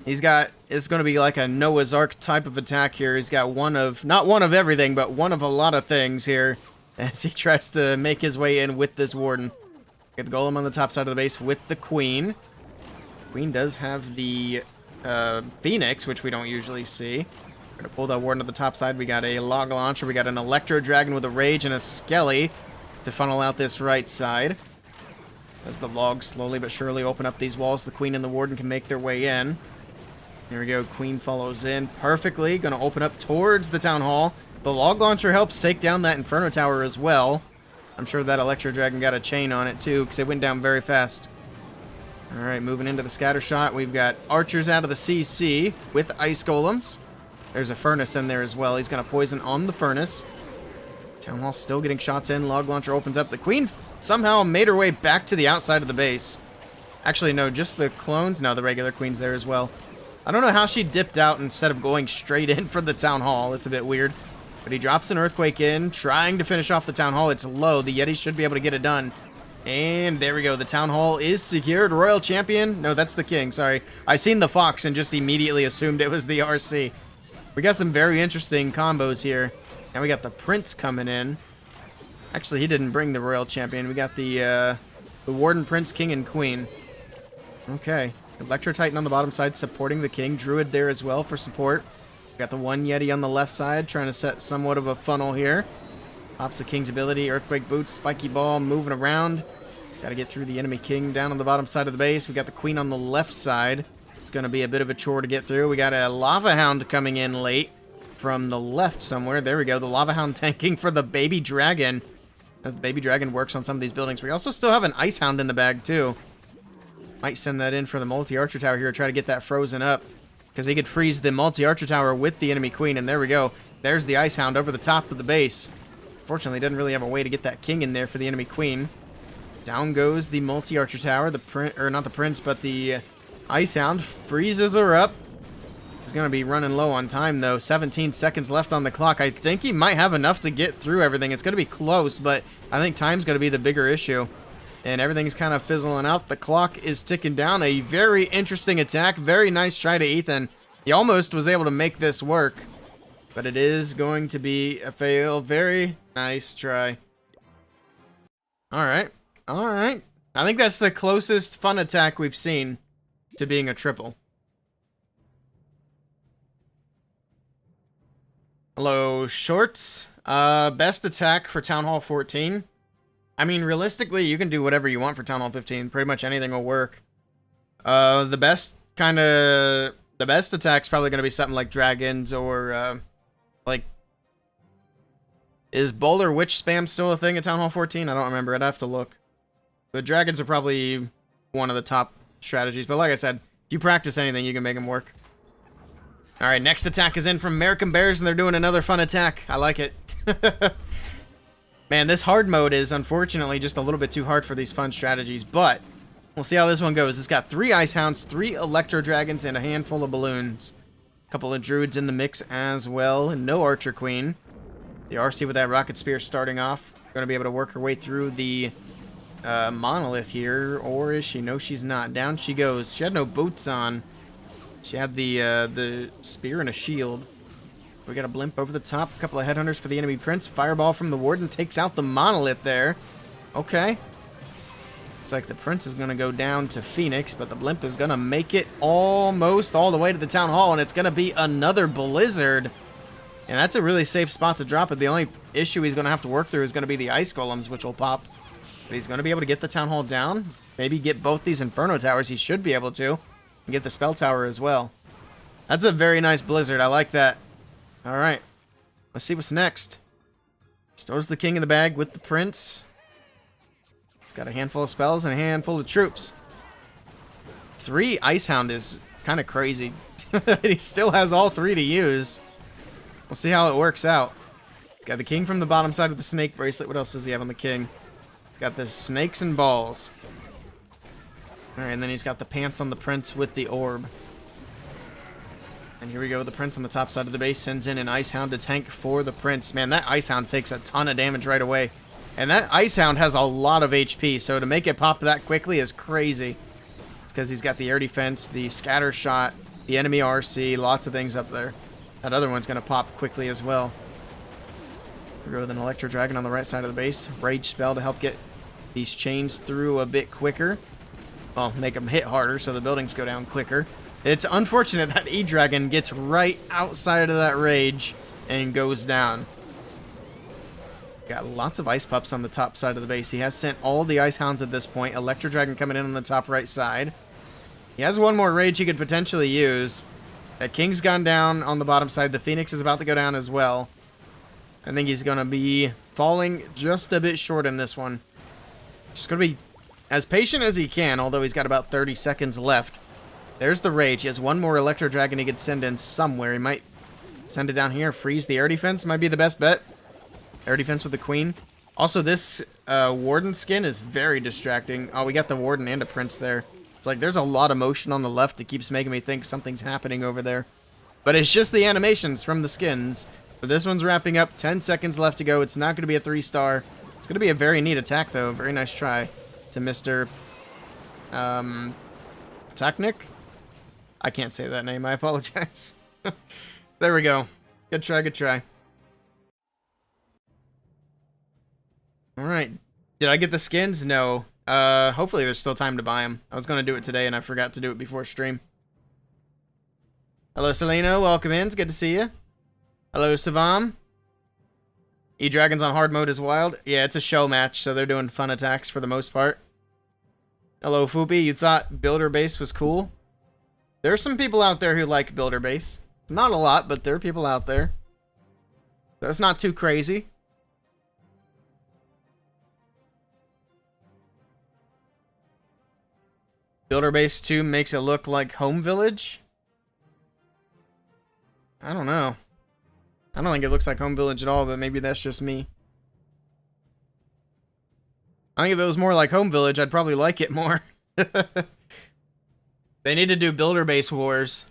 He's got, it's going to be like a Noah's Ark type of attack here. He's got one of, not one of everything, but one of a lot of things here as he tries to make his way in with this Warden. Get the Golem on the top side of the base with the Queen. Queen does have the Phoenix, which we don't usually see. We're going to pull that Warden to the top side. We got a Log Launcher. We got an Electro Dragon with a Rage and a Skelly to funnel out this right side. As the logs slowly but surely open up these walls, the Queen and the Warden can make their way in. There we go. Queen follows in perfectly. Going to open up towards the Town Hall. The Log Launcher helps take down that Inferno Tower as well. I'm sure that Electro Dragon got a chain on it too, because it went down very fast. Alright, moving into the scatter shot. We've got archers out of the CC with ice golems. There's a furnace in there as well. He's going to poison on the furnace. Town Hall still getting shots in. Log Launcher opens up. The Queen somehow made her way back to the outside of the base. Actually, no, just the clones. No, the regular Queen's there as well. I don't know how she dipped out instead of going straight in for the Town Hall. It's a bit weird. But he drops an Earthquake in, trying to finish off the Town Hall. It's low. The Yeti should be able to get it done. And there we go. The Town Hall is secured. Royal Champion. No, that's the King. Sorry. I seen the Fox and just immediately assumed it was the RC. We got some very interesting combos here. And we got the Prince coming in. Actually, he didn't bring the Royal Champion. We got the Warden, Prince, King, and Queen. Okay. Electro Titan on the bottom side supporting the King. Druid there as well for support. Got the one Yeti on the left side trying to set somewhat of a funnel here. Pops the King's ability. Earthquake Boots, Spiky Ball moving around. Got to get through the enemy King down on the bottom side of the base. We got the Queen on the left side. It's going to be a bit of a chore to get through. We got a Lava Hound coming in late from the left somewhere. There we go. The Lava Hound tanking for the baby dragon. as the baby dragon works on some of these buildings. We also still have an ice hound in the bag too. Might send that in for the multi-archer tower here, try to get that frozen up, because he could freeze the multi-archer tower with the enemy queen, and there we go. There's the ice hound over the top of the base. Fortunately, didn't really have a way to get that king in there for the enemy queen. Down goes the multi-archer tower, not the prince, but the ice hound freezes her up. He's going to be running low on time, though. 17 seconds left on the clock. I think he might have enough to get through everything. It's going to be close, but I think time's going to be the bigger issue. And everything's kind of fizzling out. The clock is ticking down. A very interesting attack. Very nice try to Ethan. He almost was able to make this work, but it is going to be a fail. Very nice try. All right. All right. I think that's the closest fun attack we've seen to being a triple. Hello, Shorts. Best attack for Town Hall 14. I mean, realistically, you can do whatever you want for Town Hall 15. Pretty much anything will work. The best attack's probably going to be something like dragons or, like... Is Bowler Witch Spam still a thing at Town Hall 14? I don't remember. I'd have to look. But dragons are probably one of the top strategies. But like I said, if you practice anything, you can make them work. Alright, next attack is in from Merican Bears, and they're doing another fun attack. I like it. Man, this hard mode is unfortunately just a little bit too hard for these fun strategies, but we'll see how this one goes. It's got 3 Ice Hounds, 3 Electro Dragons, and a handful of balloons. A couple of Druids in the mix as well, and no Archer Queen. The RC with that Rocket Spear starting off. Going to be able to work her way through the monolith here, or is she? No, she's not. Down she goes. She had no boots on. She had the spear and a shield. We got a blimp over the top. A couple of headhunters for the enemy prince. Fireball from the warden takes out the monolith there. Okay. Looks like the prince is going to go down to Phoenix, but the blimp is going to make it almost all the way to the town hall, and it's going to be another blizzard. And that's a really safe spot to drop it. The only issue he's going to have to work through is going to be the ice golems, which will pop. But he's going to be able to get the town hall down. Maybe get both these inferno towers. He should be able to. And get the spell tower as well. That's a very nice blizzard. I like that. Alright. Let's see what's next. Stores the king in the bag with the prince. He's got a handful of spells and a handful of troops. 3 Ice Hound is kind of crazy. He still has all 3 to use. We'll see how it works out. He's got the king from the bottom side with the snake bracelet. What else does he have on the king? He's got the snakes and balls. Alright, and then he's got the pants on the prince with the orb. And here we go, the prince on the top side of the base sends in an Ice Hound to tank for the prince. Man, that Ice Hound takes a ton of damage right away. And that Ice Hound has a lot of HP, so to make it pop that quickly is crazy. It's because he's got the air defense, the scatter shot, the enemy RC, lots of things up there. That other one's going to pop quickly as well. We go with an Electro Dragon on the right side of the base. Rage spell to help get these chains through a bit quicker. Well, make them hit harder so the buildings go down quicker. It's unfortunate that E-Dragon gets right outside of that rage and goes down. Got lots of Ice Pups on the top side of the base. He has sent all the Ice Hounds at this point. Electro Dragon coming in on the top right side. He has one more rage he could potentially use. That King's gone down on the bottom side. The Phoenix is about to go down as well. I think he's going to be falling just a bit short in this one. Just going to be as patient as he can, although he's got about 30 seconds left. There's the rage. He has one more Electro Dragon he could send in somewhere. He might send it down here. Freeze the air defense might be the best bet. Air defense with the queen. Also, this warden skin is very distracting. Oh, we got the warden and a prince there. It's like there's a lot of motion on the left. It keeps making me think something's happening over there. But it's just the animations from the skins. But this one's wrapping up. 10 seconds left to go. It's not going to be a 3-star. It's going to be a very neat attack, though. Very nice try to Mr. Technic. I can't say that name. I apologize. There we go. Good try, good try. Alright. Did I get the skins? No. Hopefully there's still time to buy them. I was going to do it today and I forgot to do it before stream. Hello, Selena. Welcome in. It's good to see you. Hello, Savam. E-Dragons on hard mode is wild. Yeah, it's a show match, so they're doing fun attacks for the most part. Hello, Fupi. You thought Builder Base was cool? There are some people out there who like Builder Base. Not a lot, but there are people out there. That's not too crazy. Builder base 2 makes it look like home village? I don't know. I don't think it looks like home village at all, but maybe that's just me. I think if it was more like home village, I'd probably like it more. They need to do builder base wars.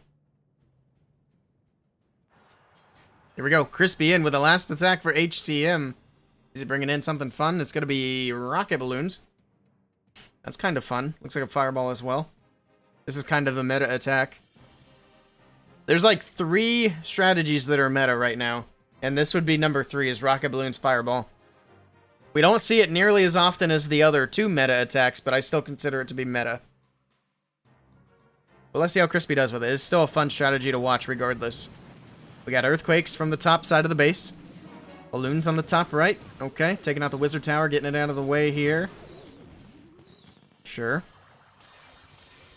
Here we go. Crispy in with the last attack for HTM. Is he bringing in something fun? It's going to be rocket balloons. That's kind of fun. Looks like a fireball as well. This is kind of a meta attack. There's like 3 strategies that are meta right now. And this would be number 3 is rocket balloons, fireball. We don't see it nearly as often as the other 2 meta attacks, but I still consider it to be meta. But let's see how Crispy does with it. It's still a fun strategy to watch regardless. We got earthquakes from the top side of the base. Balloons on the top right. Okay, taking out the wizard tower, getting it out of the way here. Sure.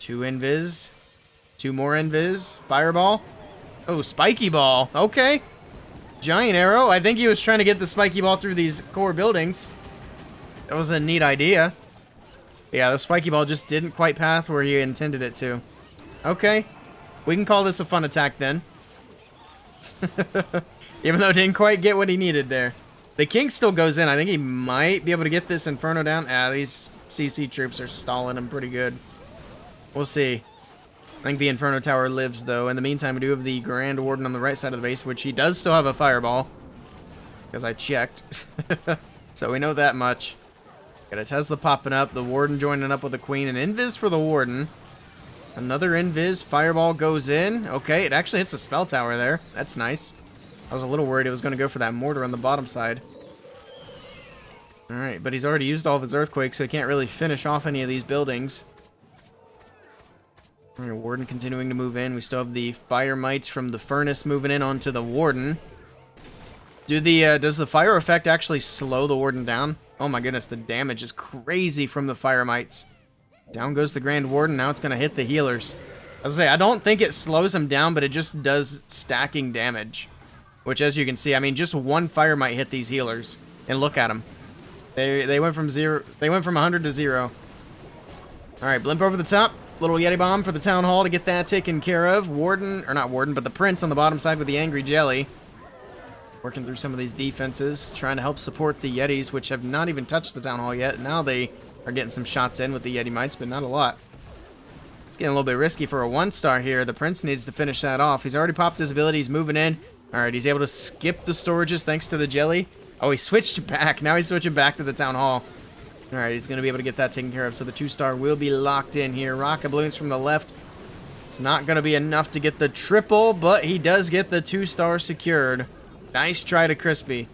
2 invis. 2 more invis. Fireball. Oh, spiky ball. Okay. Giant arrow. I think he was trying to get the spiky ball through these core buildings. That was a neat idea. Yeah, the spiky ball just didn't quite path where he intended it to. Okay. We can call this a fun attack then. Even though it didn't quite get what he needed there. The king still goes in. I think he might be able to get this inferno down. Ah, these CC troops are stalling him pretty good. We'll see. I think the inferno tower lives, though. In the meantime, we do have the grand warden on the right side of the base, which he does still have a fireball. Because I checked. So we know that much. Got a Tesla popping up. The warden joining up with the queen. An invis for the warden. Another invis. Fireball goes in. Okay, it actually hits the spell tower there. That's nice. I was a little worried it was going to go for that mortar on the bottom side. Alright, but he's already used all of his earthquakes, so he can't really finish off any of these buildings. Alright, warden continuing to move in. We still have the fire mites from the furnace moving in onto the warden. Does the fire effect actually slow the warden down? Oh my goodness, the damage is crazy from the fire mites. Down goes the grand warden. Now it's going to hit the healers. As I say, I don't think it slows them down, but it just does stacking damage. Which, as you can see, I mean, just 1 fire might hit these healers. And look at them. They went from 100 to 0. Alright, blimp over the top. Little Yeti bomb for the town hall to get that taken care of. Warden, or not warden, but the prince on the bottom side with the angry jelly. Working through some of these defenses. Trying to help support the Yetis, which have not even touched the town hall yet. Now they are getting some shots in with the Yeti mites, but not a lot. It's getting a little bit risky for a 1-star here. The prince needs to finish that off. He's already popped his ability. He's moving in. Alright, he's able to skip the storages thanks to the jelly. Oh, he switched back. Now he's switching back to the town hall. Alright, he's going to be able to get that taken care of. So the 2-star will be locked in here. Rocket balloons from the left. It's not going to be enough to get the triple, but he does get the 2-star secured. Nice try to Crispy.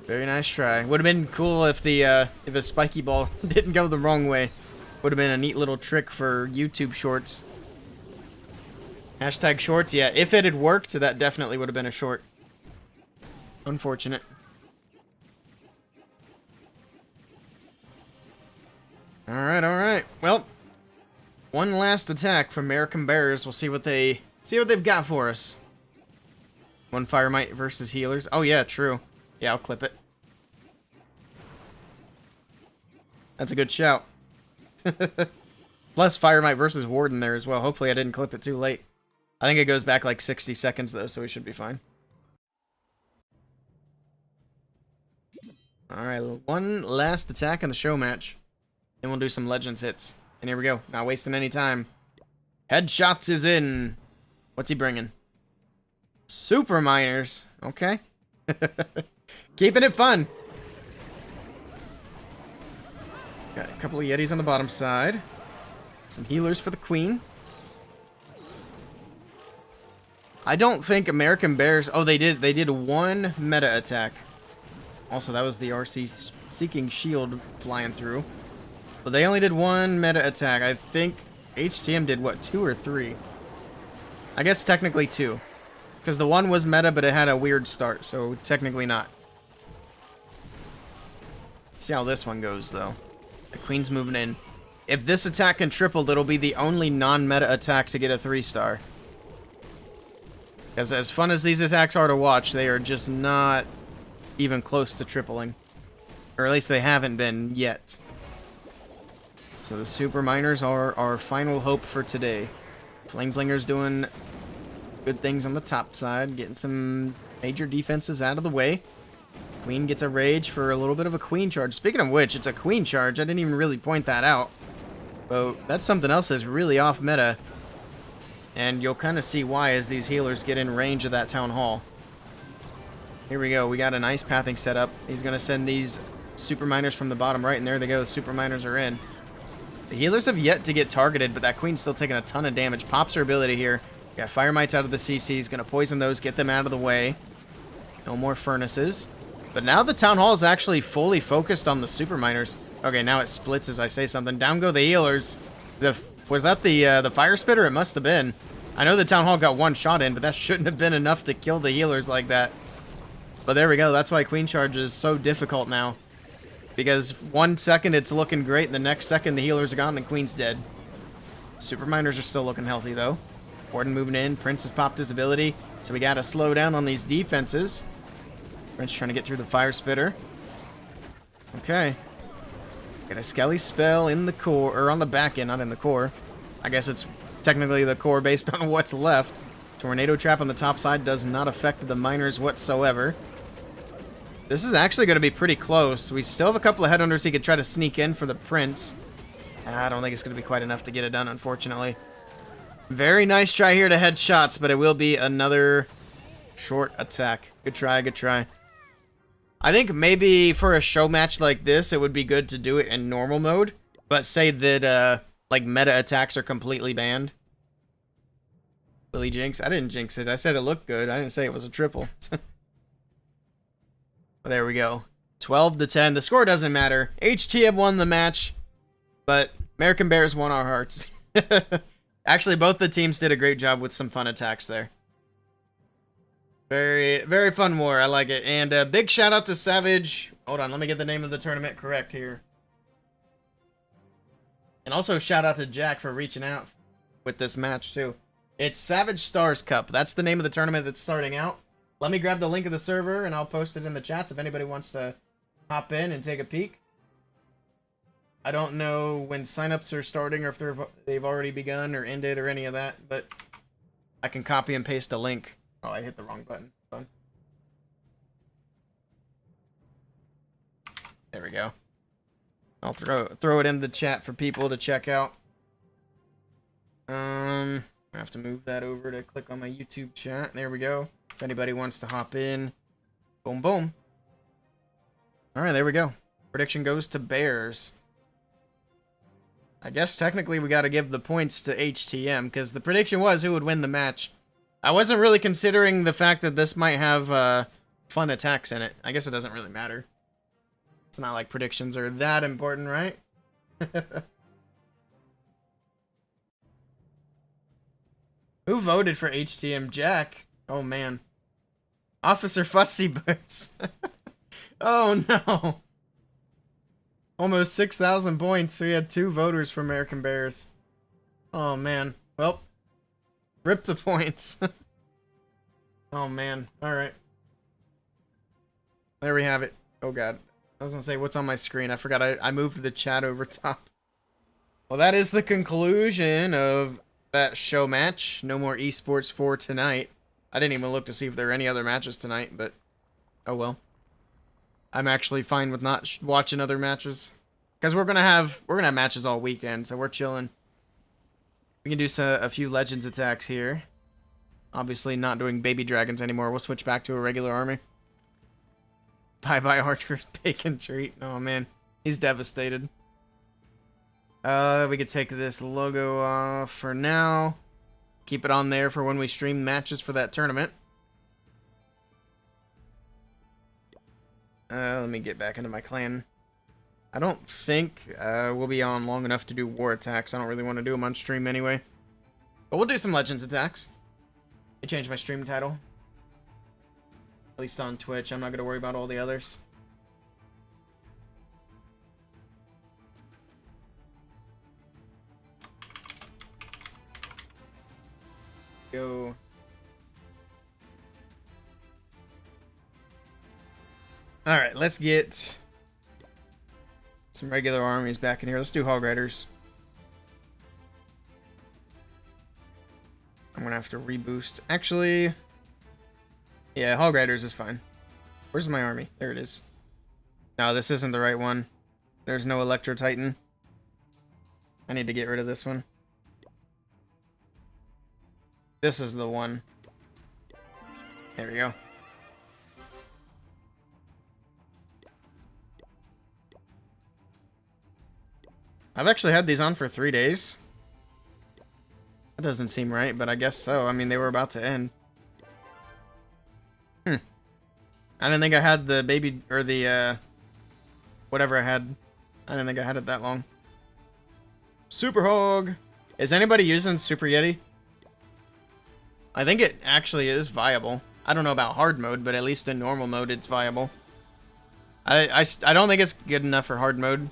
Very nice try. Would have been cool if a spiky ball didn't go the wrong way. Would have been a neat little trick for YouTube shorts. Hashtag shorts, yeah. If it had worked, that definitely would have been a short. Unfortunate. Alright, alright. Well, one last attack from Merican Bears. We'll see what they've got for us. 1 fire mite versus healers. Oh yeah, true. Yeah, I'll clip it. That's a good shout. Plus fire mite versus warden there as well. Hopefully I didn't clip it too late. I think it goes back like 60 seconds though, so we should be fine. Alright, one last attack in the show match. Then we'll do some Legends hits. And here we go. Not wasting any time. Headshots is in. What's he bringing? Super miners. Okay. Keeping it fun. Got a couple of Yetis on the bottom side. Some healers for the queen. I don't think Merican Bears... Oh, they did 1 meta attack. Also, that was the RC Seeking Shield flying through. But they only did 1 meta attack. I think HTM did, what, 2 or 3? I guess technically 2. Because the 1 was meta, but it had a weird start, so technically not. See how this one goes, though. The queen's moving in. If this attack can triple, it'll be the only non-meta attack to get a 3-star. Because as fun as these attacks are to watch, they are just not even close to tripling. Or at least they haven't been yet. So the super miners are our final hope for today. Flame Flinger's doing good things on the top side, getting some major defenses out of the way. Queen gets a rage for a little bit of a queen charge. Speaking of which, it's a queen charge. I didn't even really point that out. So that's something else that's really off meta. And you'll kind of see why as these healers get in range of that town hall. Here we go. We got an ice pathing set up. He's going to send these super miners from the bottom right, and there they go. The super miners are in. The healers have yet to get targeted, but that queen's still taking a ton of damage. Pops her ability here. Got fire mites out of the CCs. Going to poison those, get them out of the way. No more furnaces. But now the town hall is actually fully focused on the super miners. Okay, now it splits as I say something. Down go the healers. Was that the fire spitter? It must have been. I know the town hall got one shot in, but that shouldn't have been enough to kill the healers like that. But there we go. That's why queen charge is so difficult now. Because 1 second it's looking great, and the next second the healers are gone, and the queen's dead. Super miners are still looking healthy, though. Warden moving in. Prince has popped his ability, so we got to slow down on these defenses. Prince trying to get through the fire spitter. Okay. Got a Skelly spell in the core, or on the back end, not in the core. I guess it's technically the core based on what's left. Tornado trap on the top side does not affect the miners whatsoever. This is actually going to be pretty close. We still have a couple of headhunters he could try to sneak in for the Prince. I don't think it's going to be quite enough to get it done, unfortunately. Very nice try here to head shots, but it will be another short attack. Good try, good try. I think maybe for a show match like this, it would be good to do it in normal mode. But say that, like, meta attacks are completely banned. Willey jinx? I didn't jinx it. I said it looked good. I didn't say it was a triple. There we go. 12-10. The score doesn't matter. HTM won the match, but American Bears won our hearts. Actually, both the teams did a great job with some fun attacks there. Very, very fun war. I like it. And a big shout out to Savage. Hold on, let me get the name of the tournament correct here. And also shout out to Jack for reaching out with this match too. It's Savage Stars Cup. That's the name of the tournament that's starting out. Let me grab the link of the server and I'll post it in the chats if anybody wants to hop in and take a peek. I don't know when signups are starting or if they've already begun or ended or any of that, but I can copy and paste a link. Oh, I hit the wrong button. Fun. There we go. I'll throw it in the chat for people to check out. I have to move that over to click on my YouTube chat. There we go. If anybody wants to hop in. Boom, boom. Alright, there we go. Prediction goes to Bears. I guess technically we got to give the points to HTM, because the prediction was who would win the match. I wasn't really considering the fact that this might have fun attacks in it. I guess it doesn't really matter. It's not like predictions are that important, right? Who voted for HTM? Jack? Oh, man. Officer Fussy Boots. Oh, no. Almost 6,000 points. We had 2 voters for American Bears. Oh, man. Well, rip the points. Oh, man. Alright. There we have it. Oh, God. I was going to say, what's on my screen? I forgot I moved the chat over top. Well, that is the conclusion of that show match. No more esports for tonight. I didn't even look to see if there are any other matches tonight, but oh well. I'm actually fine with not watching other matches, because we're gonna have matches all weekend, so we're chilling. We can do a few Legends attacks here. Obviously, not doing baby dragons anymore. We'll switch back to a regular army. Bye bye, Archer's bacon treat. Oh man, he's devastated. We could take this logo off for now. Keep it on there for when we stream matches for that tournament. Let me get back into my clan. I don't think we'll be on long enough to do war attacks. I don't really want to do them on stream anyway. But we'll do some Legends attacks. I changed my stream title. At least on Twitch. I'm not going to worry about all the others. Go. Alright, let's get some regular armies back in here. Let's do Hog Riders. have to reboost. Actually, yeah, Hog Riders is fine. Where's my army? There it is. No, this isn't the right one. There's no Electro Titan. I need to get rid of this one. This is the one. There we go. I've actually had these on for 3 days. That doesn't seem right, but I guess so. I mean, they were about to end. I didn't think I had the baby, or the, whatever I had. I didn't think I had it that long. Super Hog! Is anybody using Super Yeti? I think it actually is viable. I don't know about hard mode, but at least in normal mode, it's viable. I don't think it's good enough for hard mode.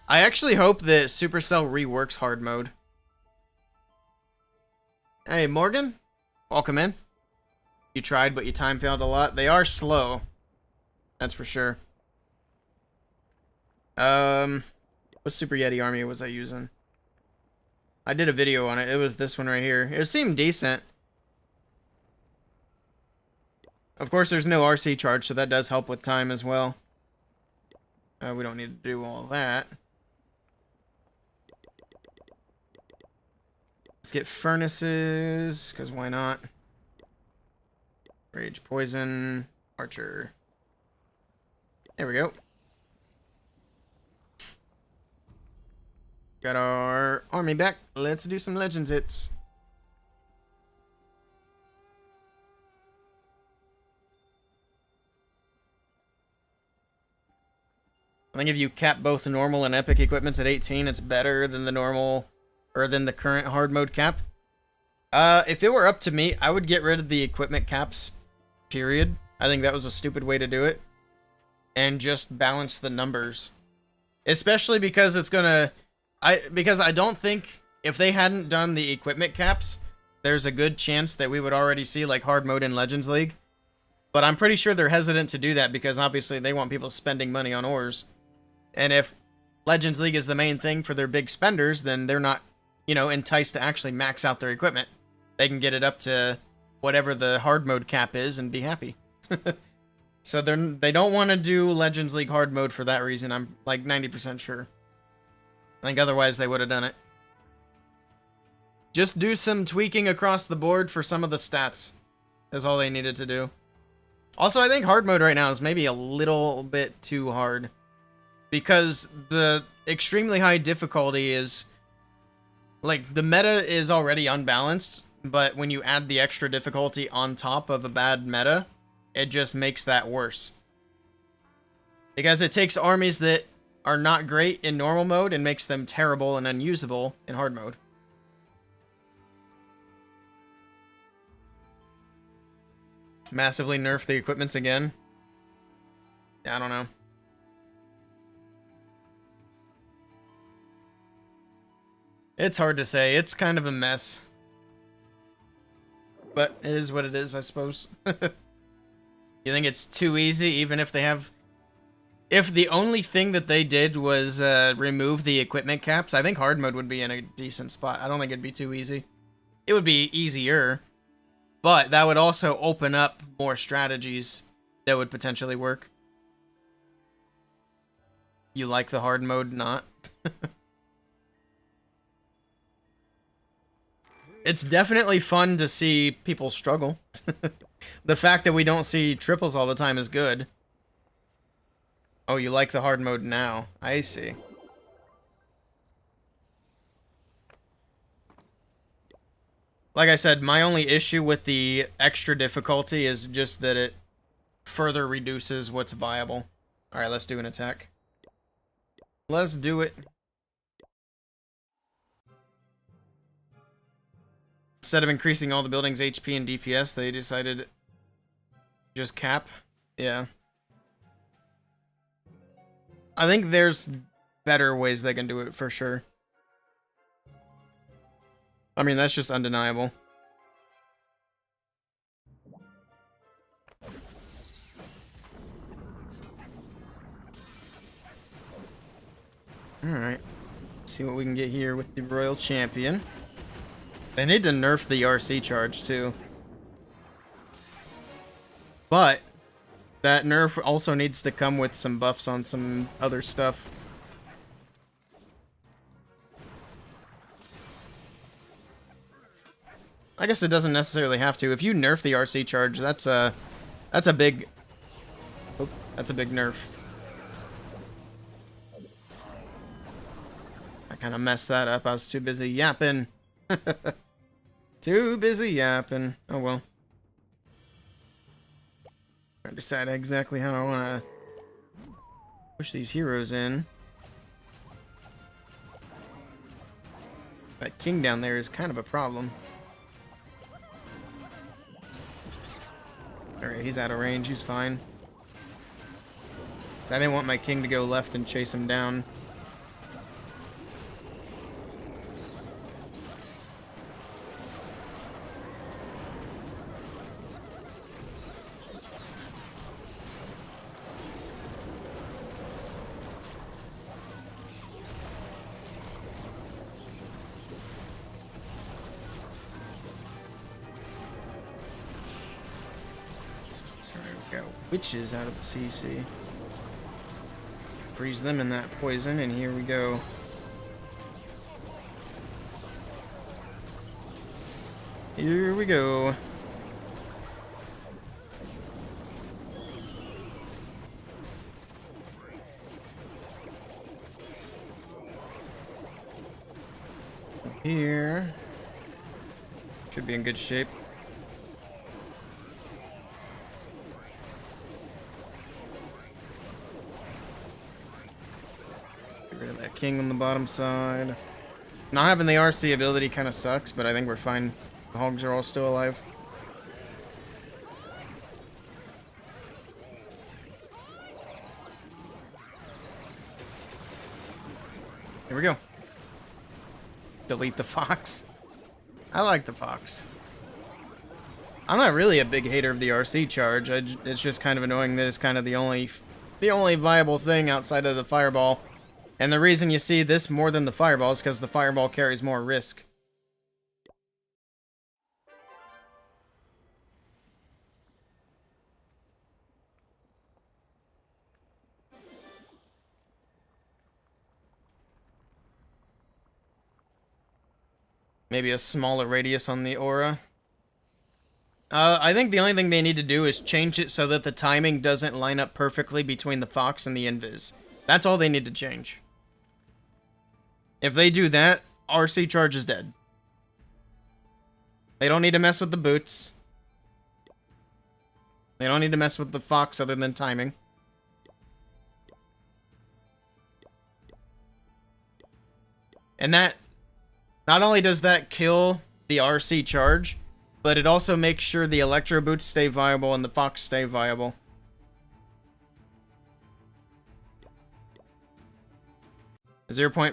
I actually hope that Supercell reworks hard mode. Hey, Morgan? Welcome in. You tried, but you time failed a lot. They are slow. That's for sure. What Super Yeti army was I using? I did a video on it. It was this one right here. It seemed decent. Of course, there's no RC charge, so that does help with time as well. We don't need to do all that. Let's get furnaces, because why not? Rage, poison, archer. There we go. Got our army back. Let's do some Legends hits. I think if you cap both normal and epic equipments at 18, it's better than the normal, or than the current hard mode cap. If it were up to me, I would get rid of the equipment caps, period. I think that was a stupid way to do it. And just balance the numbers. Especially because it's gonna... because I don't think if they hadn't done the equipment caps, there's a good chance that we would already see like hard mode in Legends League. But I'm pretty sure they're hesitant to do that because obviously they want people spending money on ores. And if Legends League is the main thing for their big spenders, then they're not, you know, enticed to actually max out their equipment. They can get it up to whatever the hard mode cap is and be happy. So they don't want to do Legends League hard mode for that reason. I'm like 90% sure. I think otherwise they would have done it. Just do some tweaking across the board for some of the stats. Is all they needed to do. Also, I think hard mode right now is maybe a little bit too hard. Because the extremely high difficulty is... like, the meta is already unbalanced, but when you add the extra difficulty on top of a bad meta, it just makes that worse. Because it takes armies that are not great in normal mode and makes them terrible and unusable in hard mode. Massively nerf the equipments again. Yeah, I don't know. It's hard to say. It's kind of a mess. But it is what it is, I suppose. You think it's too easy, even if they have... if the only thing that they did was remove the equipment caps, I think hard mode would be in a decent spot. I don't think it'd be too easy. It would be easier, but that would also open up more strategies that would potentially work. You like the hard mode, not? It's definitely fun to see people struggle. The fact that we don't see triples all the time is good. Oh, you like the hard mode now. I see. Like I said, my only issue with the extra difficulty is just that it further reduces what's viable. Alright, let's do an attack. Let's do it. Instead of increasing all the buildings' HP and DPS, they decided just cap. Yeah. I think there's better ways they can do it, for sure. I mean, that's just undeniable. Alright. see what we can get here with the Royal Champion. They need to nerf the RC charge, too. But that nerf also needs to come with some buffs on some other stuff. I guess it doesn't necessarily have to. If you nerf the RC charge, that's a big... Oh, that's a big nerf. I kind of messed that up. I was too busy yapping. Too busy yapping. Oh well. I decide exactly how I want to push these heroes in. That king down there is kind of a problem. Alright, he's out of range. He's fine. I didn't want my king to go left and chase him down. Got witches out of the CC. Freeze them in that poison, and here we go. Here we go. Here. Should be in good shape. That king on the bottom side. Not having the RC ability kind of sucks, but I think we're fine. The hogs are all still alive. Here we go. Delete the fox. I like the fox. I'm not really a big hater of the RC charge. It's just kind of annoying that it's kind of the only viable thing outside of the fireball. And the reason you see this more than the fireball is because the fireball carries more risk. Maybe a smaller radius on the aura. I think the only thing they need to do is change it so that the timing doesn't line up perfectly between the fox and the invis. That's all they need to change. If they do that, RC charge is dead. They don't need to mess with the boots. They don't need to mess with the fox other than timing. And that, not only does that kill the RC charge, but it also makes sure the electro boots stay viable and the fox stay viable.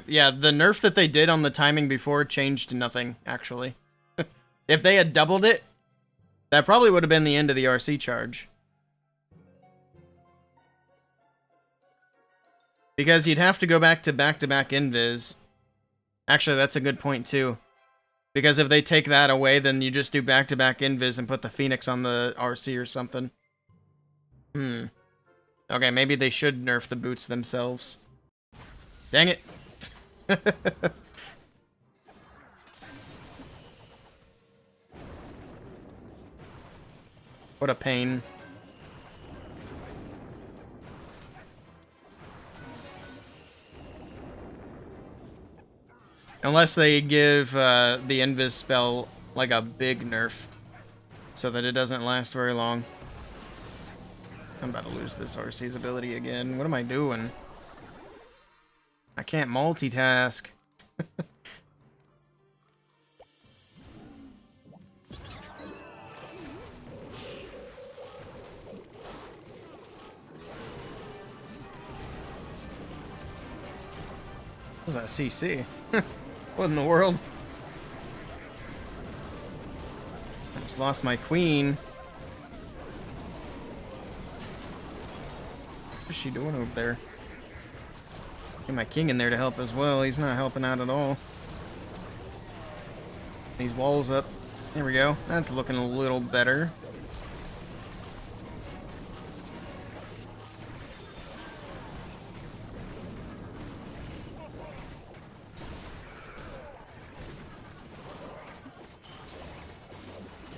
Yeah, the nerf that they did on the timing before changed nothing, actually. If they had doubled it, that probably would have been the end of the RC charge. Because you'd have to go back to back-to-back invis. Actually, that's a good point, too. Because if they take that away, then you just do back-to-back invis and put the Phoenix on the RC or something. Okay, maybe they should nerf the boots themselves. Dang it. What a pain. Unless they give the invis spell like a big nerf so that it doesn't last very long. I'm about to lose this RC's ability again. What am I doing? I can't multitask. What was that CC? What in the world? I just lost my queen. What is she doing over there? Get my king in there to help as well. He's not helping out at all. These walls up. There we go. That's looking a little better.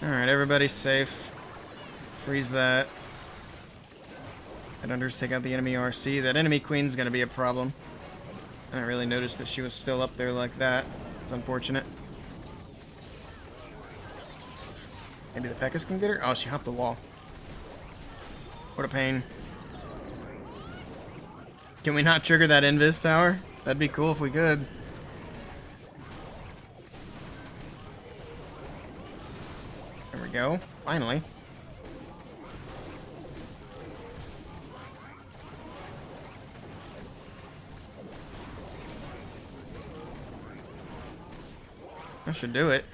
Alright, everybody's safe. Freeze that. Headhunters take out the enemy RC. That enemy queen's gonna be a problem. I didn't really notice that she was still up there like that. It's unfortunate. Maybe the Pekkas can get her? Oh, she hopped the wall. What a pain. Can we not trigger that Invis tower? That'd be cool if we could. There we go. Finally. That should do it.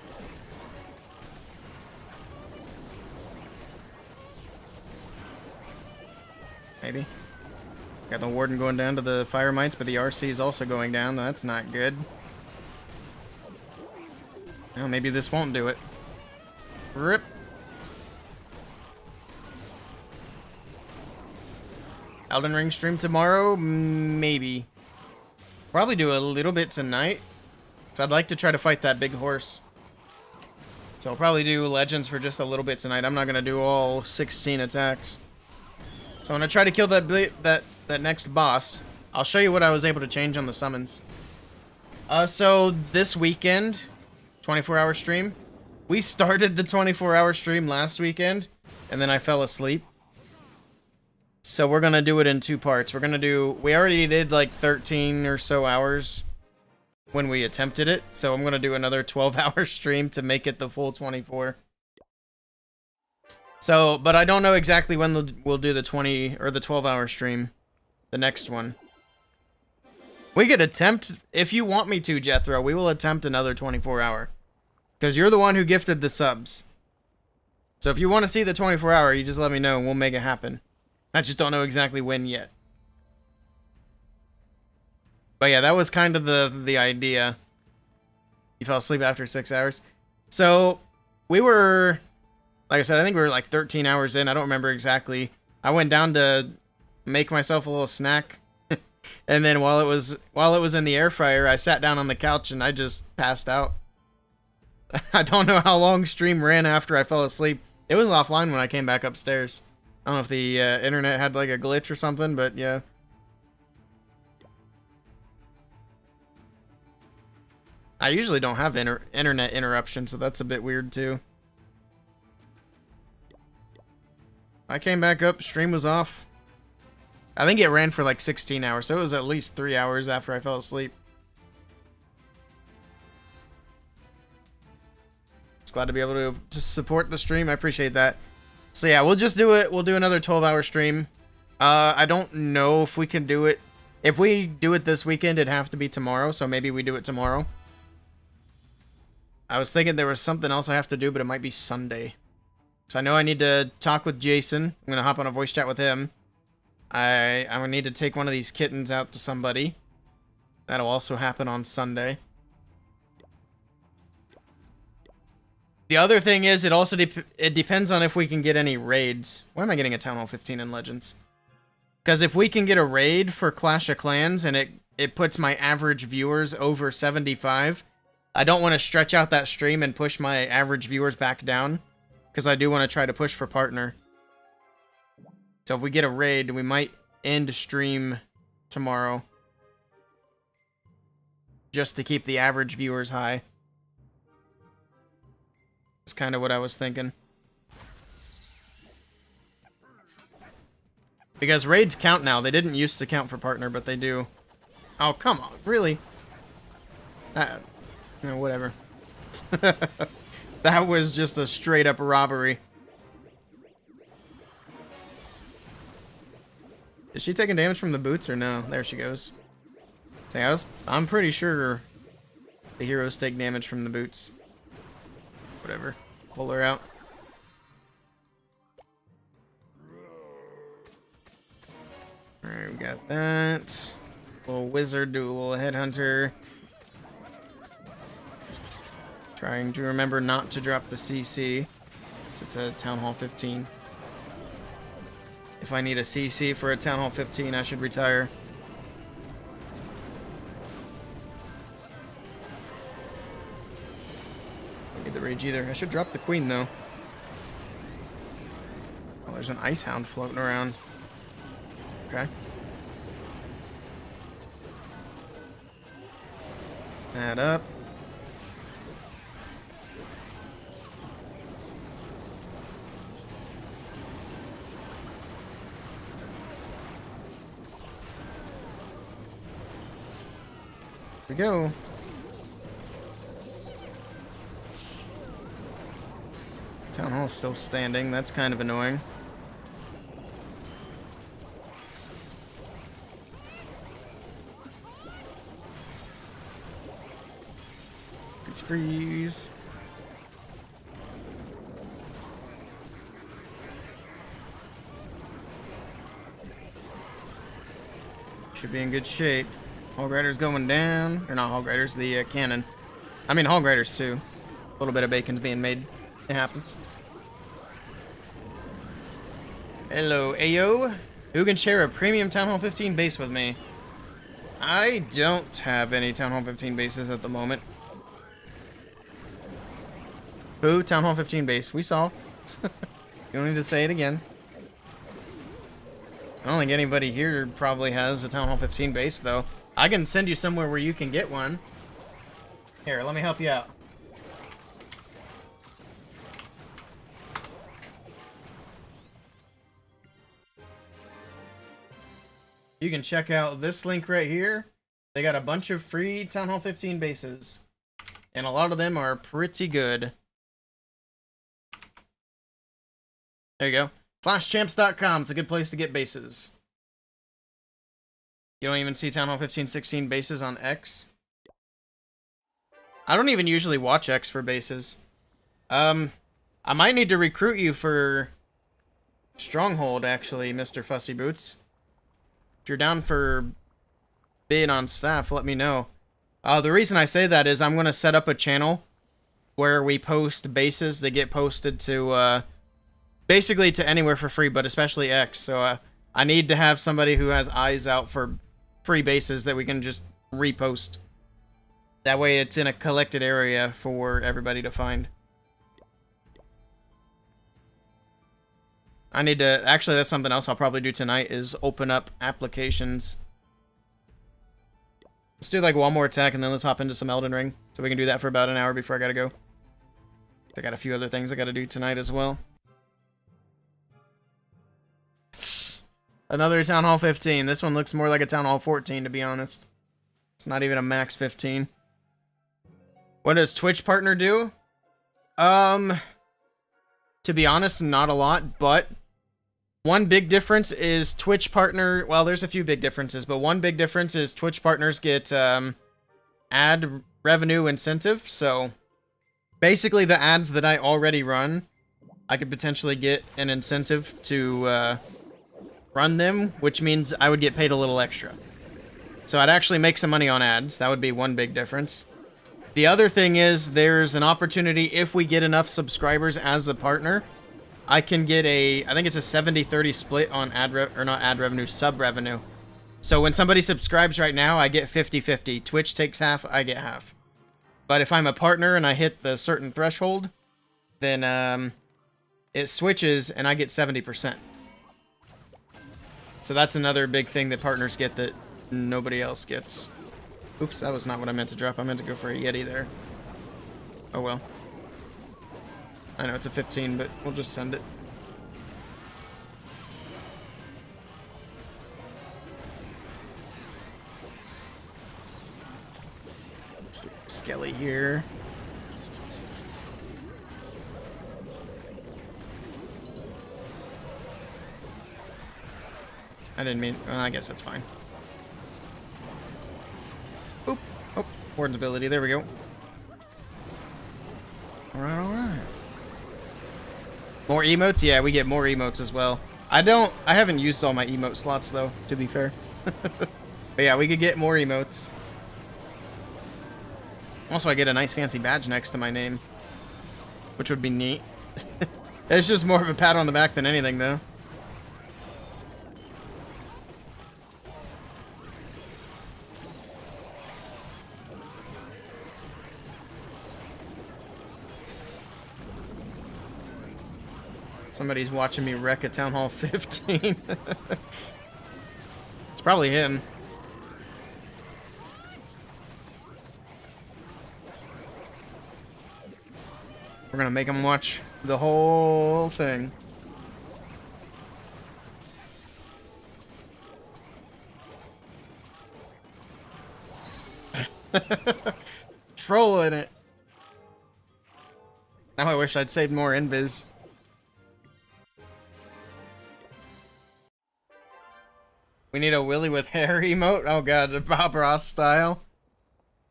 Maybe. Got the Warden going down to the Fire Mites, but the RC is also going down. That's not good. Well, maybe this won't do it. Rip. Elden Ring stream tomorrow? Maybe. Probably do a little bit tonight. So I'd like to try to fight that big horse. So I'll probably do Legends for just a little bit tonight. I'm not going to do all 16 attacks. So I'm going to try to kill that next boss. I'll show you what I was able to change on the summons. So this weekend, 24-hour stream. We started the 24-hour stream last weekend, and then I fell asleep. So we're going to do it in 2 parts. We already did like 13 or so hours when we attempted it, so I'm going to do another 12-hour stream to make it the full 24. So, but I don't know exactly when we'll do the 20 or the 12-hour stream, the next one. We could attempt, if you want me to, Jethro, we will attempt another 24-hour. Because you're the one who gifted the subs. So if you want to see the 24-hour, you just let me know and we'll make it happen. I just don't know exactly when yet. But yeah, that was kind of the idea. You fell asleep after 6 hours. So, we were, like I said, I think we were like 13 hours in. I don't remember exactly. I went down to make myself a little snack. And then while it was in the air fryer, I sat down on the couch and I just passed out. I don't know how long stream ran after I fell asleep. It was offline when I came back upstairs. I don't know if the internet had like a glitch or something, but yeah. I usually don't have internet interruptions, so that's a bit weird too. I came back up, stream was off. I think it ran for like 16 hours, so it was at least 3 hours after I fell asleep. Just glad to be able to support the stream. I appreciate that. So yeah, we'll just do it. We'll do another 12-hour stream. I don't know if we can do it. If we do it this weekend, it'd have to be tomorrow, so maybe we do it tomorrow. I was thinking there was something else I have to do, but it might be Sunday. So I know I need to talk with Jason. I'm going to hop on a voice chat with him. I'm going to need to take one of these kittens out to somebody. That'll also happen on Sunday. The other thing is, it also it depends on if we can get any raids. Why am I getting a Town Hall 15 in Legends? Because if we can get a raid for Clash of Clans and it puts my average viewers over 75, I don't want to stretch out that stream and push my average viewers back down. Because I do want to try to push for partner. So if we get a raid, we might end stream tomorrow. Just to keep the average viewers high. That's kind of what I was thinking. Because raids count now. They didn't used to count for partner, but they do. Oh, come on. Really? No, whatever. That was just a straight up robbery. Is she taking damage from the boots or no? There she goes. So I'm pretty sure the heroes take damage from the boots. Whatever. Pull her out. Alright, we got that. Little wizard, do a little headhunter. Trying to remember not to drop the CC. It's a Town Hall 15. If I need a CC for a Town Hall 15, I should retire. Don't need the rage either. I should drop the queen though. Oh, there's an ice hound floating around. Okay. Add up. Here we go. Town Hall's still standing. That's kind of annoying. It's freeze. Should be in good shape. Hog Rider's going down. Or not Hog Riders, the cannon. I mean Hog Riders too. A little bit of bacon's being made. It happens. Hello, Ayo. Who can share a premium Town Hall 15 base with me? I don't have any Town Hall 15 bases at the moment. Who? Town Hall 15 base. We saw. You don't need to say it again. I don't think anybody here probably has a Town Hall 15 base, though. I can send you somewhere where you can get one. Here, let me help you out. You can check out this link right here. They got a bunch of free Town Hall 15 bases. And a lot of them are pretty good. There you go. FlashChamps.com is a good place to get bases. You don't even see Town Hall 15-16 bases on X. I don't even usually watch X for bases. I might need to recruit you for Stronghold, actually, Mr. Fussy Boots. If you're down for being on staff, let me know. The reason I say that is I'm going to set up a channel where we post bases that get posted to, basically to anywhere for free, but especially X. So I need to have somebody who has eyes out for free bases that we can just repost. That way it's in a collected area for everybody to find. I need to... Actually, that's something else I'll probably do tonight, is open up applications. Let's do like one more attack and then let's hop into some Elden Ring. So we can do that for about an hour before I gotta go. I got a few other things I gotta do tonight as well. Another Town Hall 15. This one looks more like a Town Hall 14, to be honest. It's not even a max 15. What does Twitch partner do? To be honest, not a lot, but one big difference is Twitch partner... Well, there's a few big differences, but one big difference is Twitch partners get ad revenue incentive. So basically the ads that I already run, I could potentially get an incentive to run them, which means I would get paid a little extra. So I'd actually make some money on ads. That would be one big difference. The other thing is there's an opportunity, if we get enough subscribers as a partner, I can get a, I think it's a 70-30 split on sub revenue. So when somebody subscribes right now, I get 50-50. Twitch takes half, I get half. But if I'm a partner and I hit the certain threshold, then it switches and I get 70%. So that's another big thing that partners get that nobody else gets. Oops, that was not what I meant to drop. I meant to go for a Yeti there. Oh well. I know it's a 15, but we'll just send it. Skelly here. I didn't mean... Well, I guess that's fine. Oop. Oh, Warden's ability. There we go. Alright, alright. More emotes? Yeah, we get more emotes as well. I haven't used all my emote slots, though, to be fair. But yeah, we could get more emotes. Also, I get a nice fancy badge next to my name, which would be neat. It's just more of a pat on the back than anything, though. Somebody's watching me wreck a Town Hall 15. It's probably him. We're gonna make him watch the whole thing. Trolling it. Now I wish I'd saved more invis. We need a Willey with hair emote. Oh god, Bob Ross style.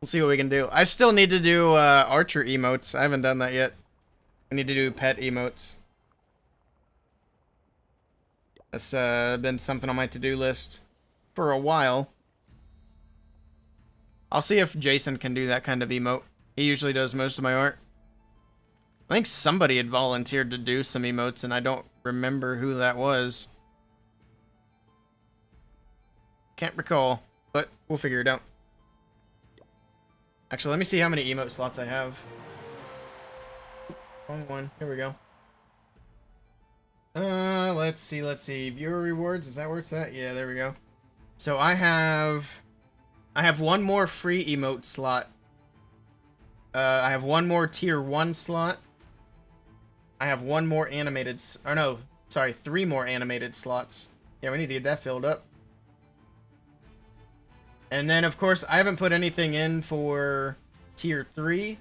We'll see what we can do. I still need to do archer emotes. I haven't done that yet. We need to do pet emotes. That's been something on my to-do list for a while. I'll see if Jason can do that kind of emote. He usually does most of my art. I think somebody had volunteered to do some emotes, and I don't remember who that was. Can't recall, but we'll figure it out. Actually, let me see how many emote slots I have. Wrong one. Here we go. Let's see. Viewer rewards, is that where it's at? Yeah, there we go. So I have one more free emote slot. I have one more tier 1 slot. I have one more animated, or no, sorry, 3 more animated slots. Yeah, we need to get that filled up. And then, of course, I haven't put anything in for tier 3.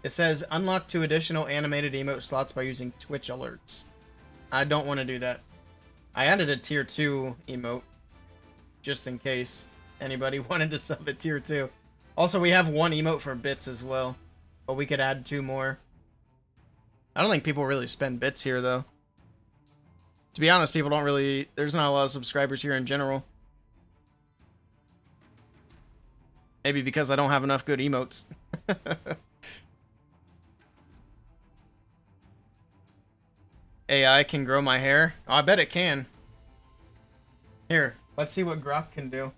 It says, unlock 2 additional animated emote slots by using Twitch alerts. I don't want to do that. I added a tier 2 emote, just in case anybody wanted to sub at tier 2. Also, we have 1 emote for bits as well, but we could add 2 more. I don't think people really spend bits here, though. To be honest, people don't really... There's not a lot of subscribers here in general. Maybe because I don't have enough good emotes. AI can grow my hair? Oh, I bet it can. Here, let's see what Grok can do.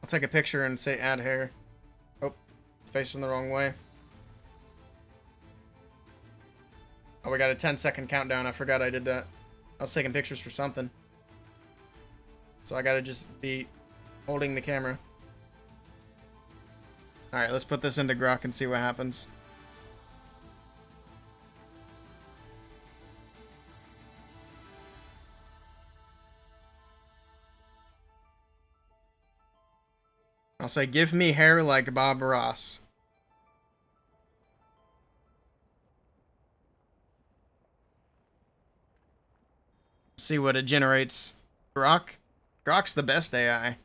I'll take a picture and say add hair. Oh, it's facing the wrong way. Oh, we got a 10-second countdown. I forgot I did that. I was taking pictures for something. So I gotta just be holding the camera. Alright, let's put this into Grok and see what happens. I'll say, give me hair like Bob Ross. See what it generates. Grok? Grok's the best AI.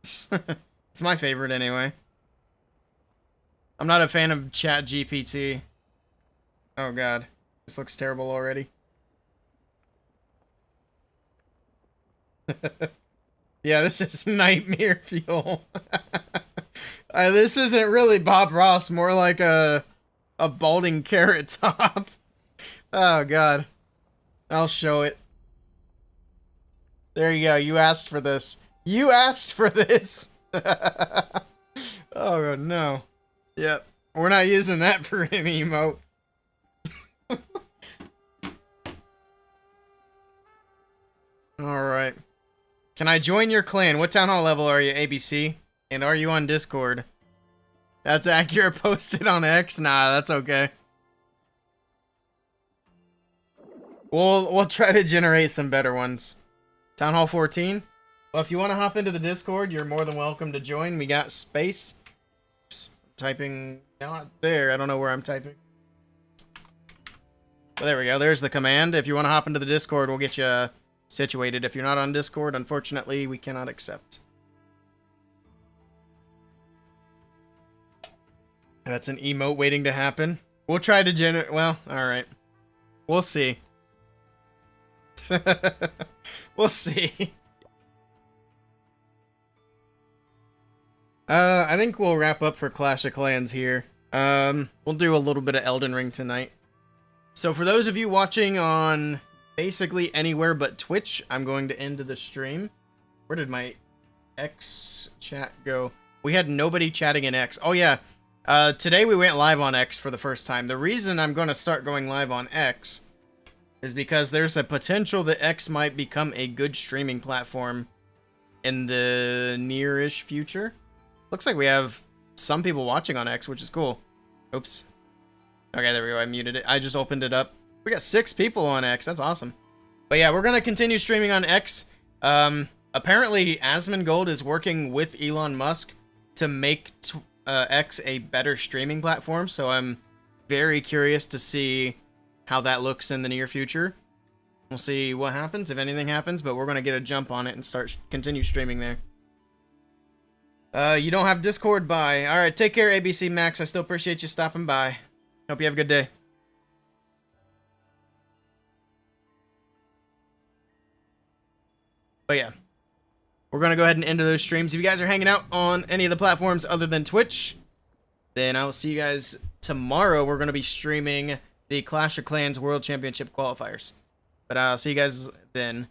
It's my favorite anyway. I'm not a fan of ChatGPT. Oh god. This looks terrible already. Yeah, this is nightmare fuel. This isn't really Bob Ross, more like a balding carrot top. Oh god. I'll show it. There you go. You asked for this. You asked for this. Oh no. Yep. We're not using that for an emote. Alright. Can I join your clan? What town hall level are you, ABC? And are you on Discord? That's accurate. Posted on X? Nah, that's okay. We'll try to generate some better ones. Town Hall 14? Well, if you want to hop into the Discord, you're more than welcome to join. We got space. Oops, typing not there. I don't know where I'm typing. Well, there we go. There's the command. If you want to hop into the Discord, we'll get you situated. If you're not on Discord, unfortunately, we cannot accept. That's an emote waiting to happen. We'll try to generate... Well, alright. We'll see. We'll see. I think we'll wrap up for Clash of Clans here. We'll do a little bit of Elden Ring tonight. So for those of you watching on basically anywhere but Twitch, I'm going to end the stream. Where did my X chat go? We had nobody chatting in X. Oh yeah, today we went live on X for the first time. The reason I'm going to start going live on X is because there's a potential that X might become a good streaming platform in the near-ish future. Looks like we have some people watching on X, which is cool. Oops. Okay, there we go. I muted it. I just opened it up. We got 6 people on X. That's awesome. But yeah, we're going to continue streaming on X. Apparently, Asmongold is working with Elon Musk to make X a better streaming platform. So I'm very curious to see how that looks in the near future. We'll see what happens, if anything happens, but we're going to get a jump on it and continue streaming there. You don't have Discord? Bye. Alright, take care, ABC Max. I still appreciate you stopping by. Hope you have a good day. But yeah, we're going to go ahead and end those streams. If you guys are hanging out on any of the platforms other than Twitch, then I will see you guys tomorrow. We're going to be streaming the Clash of Clans World Championship qualifiers. But I'll see you guys then.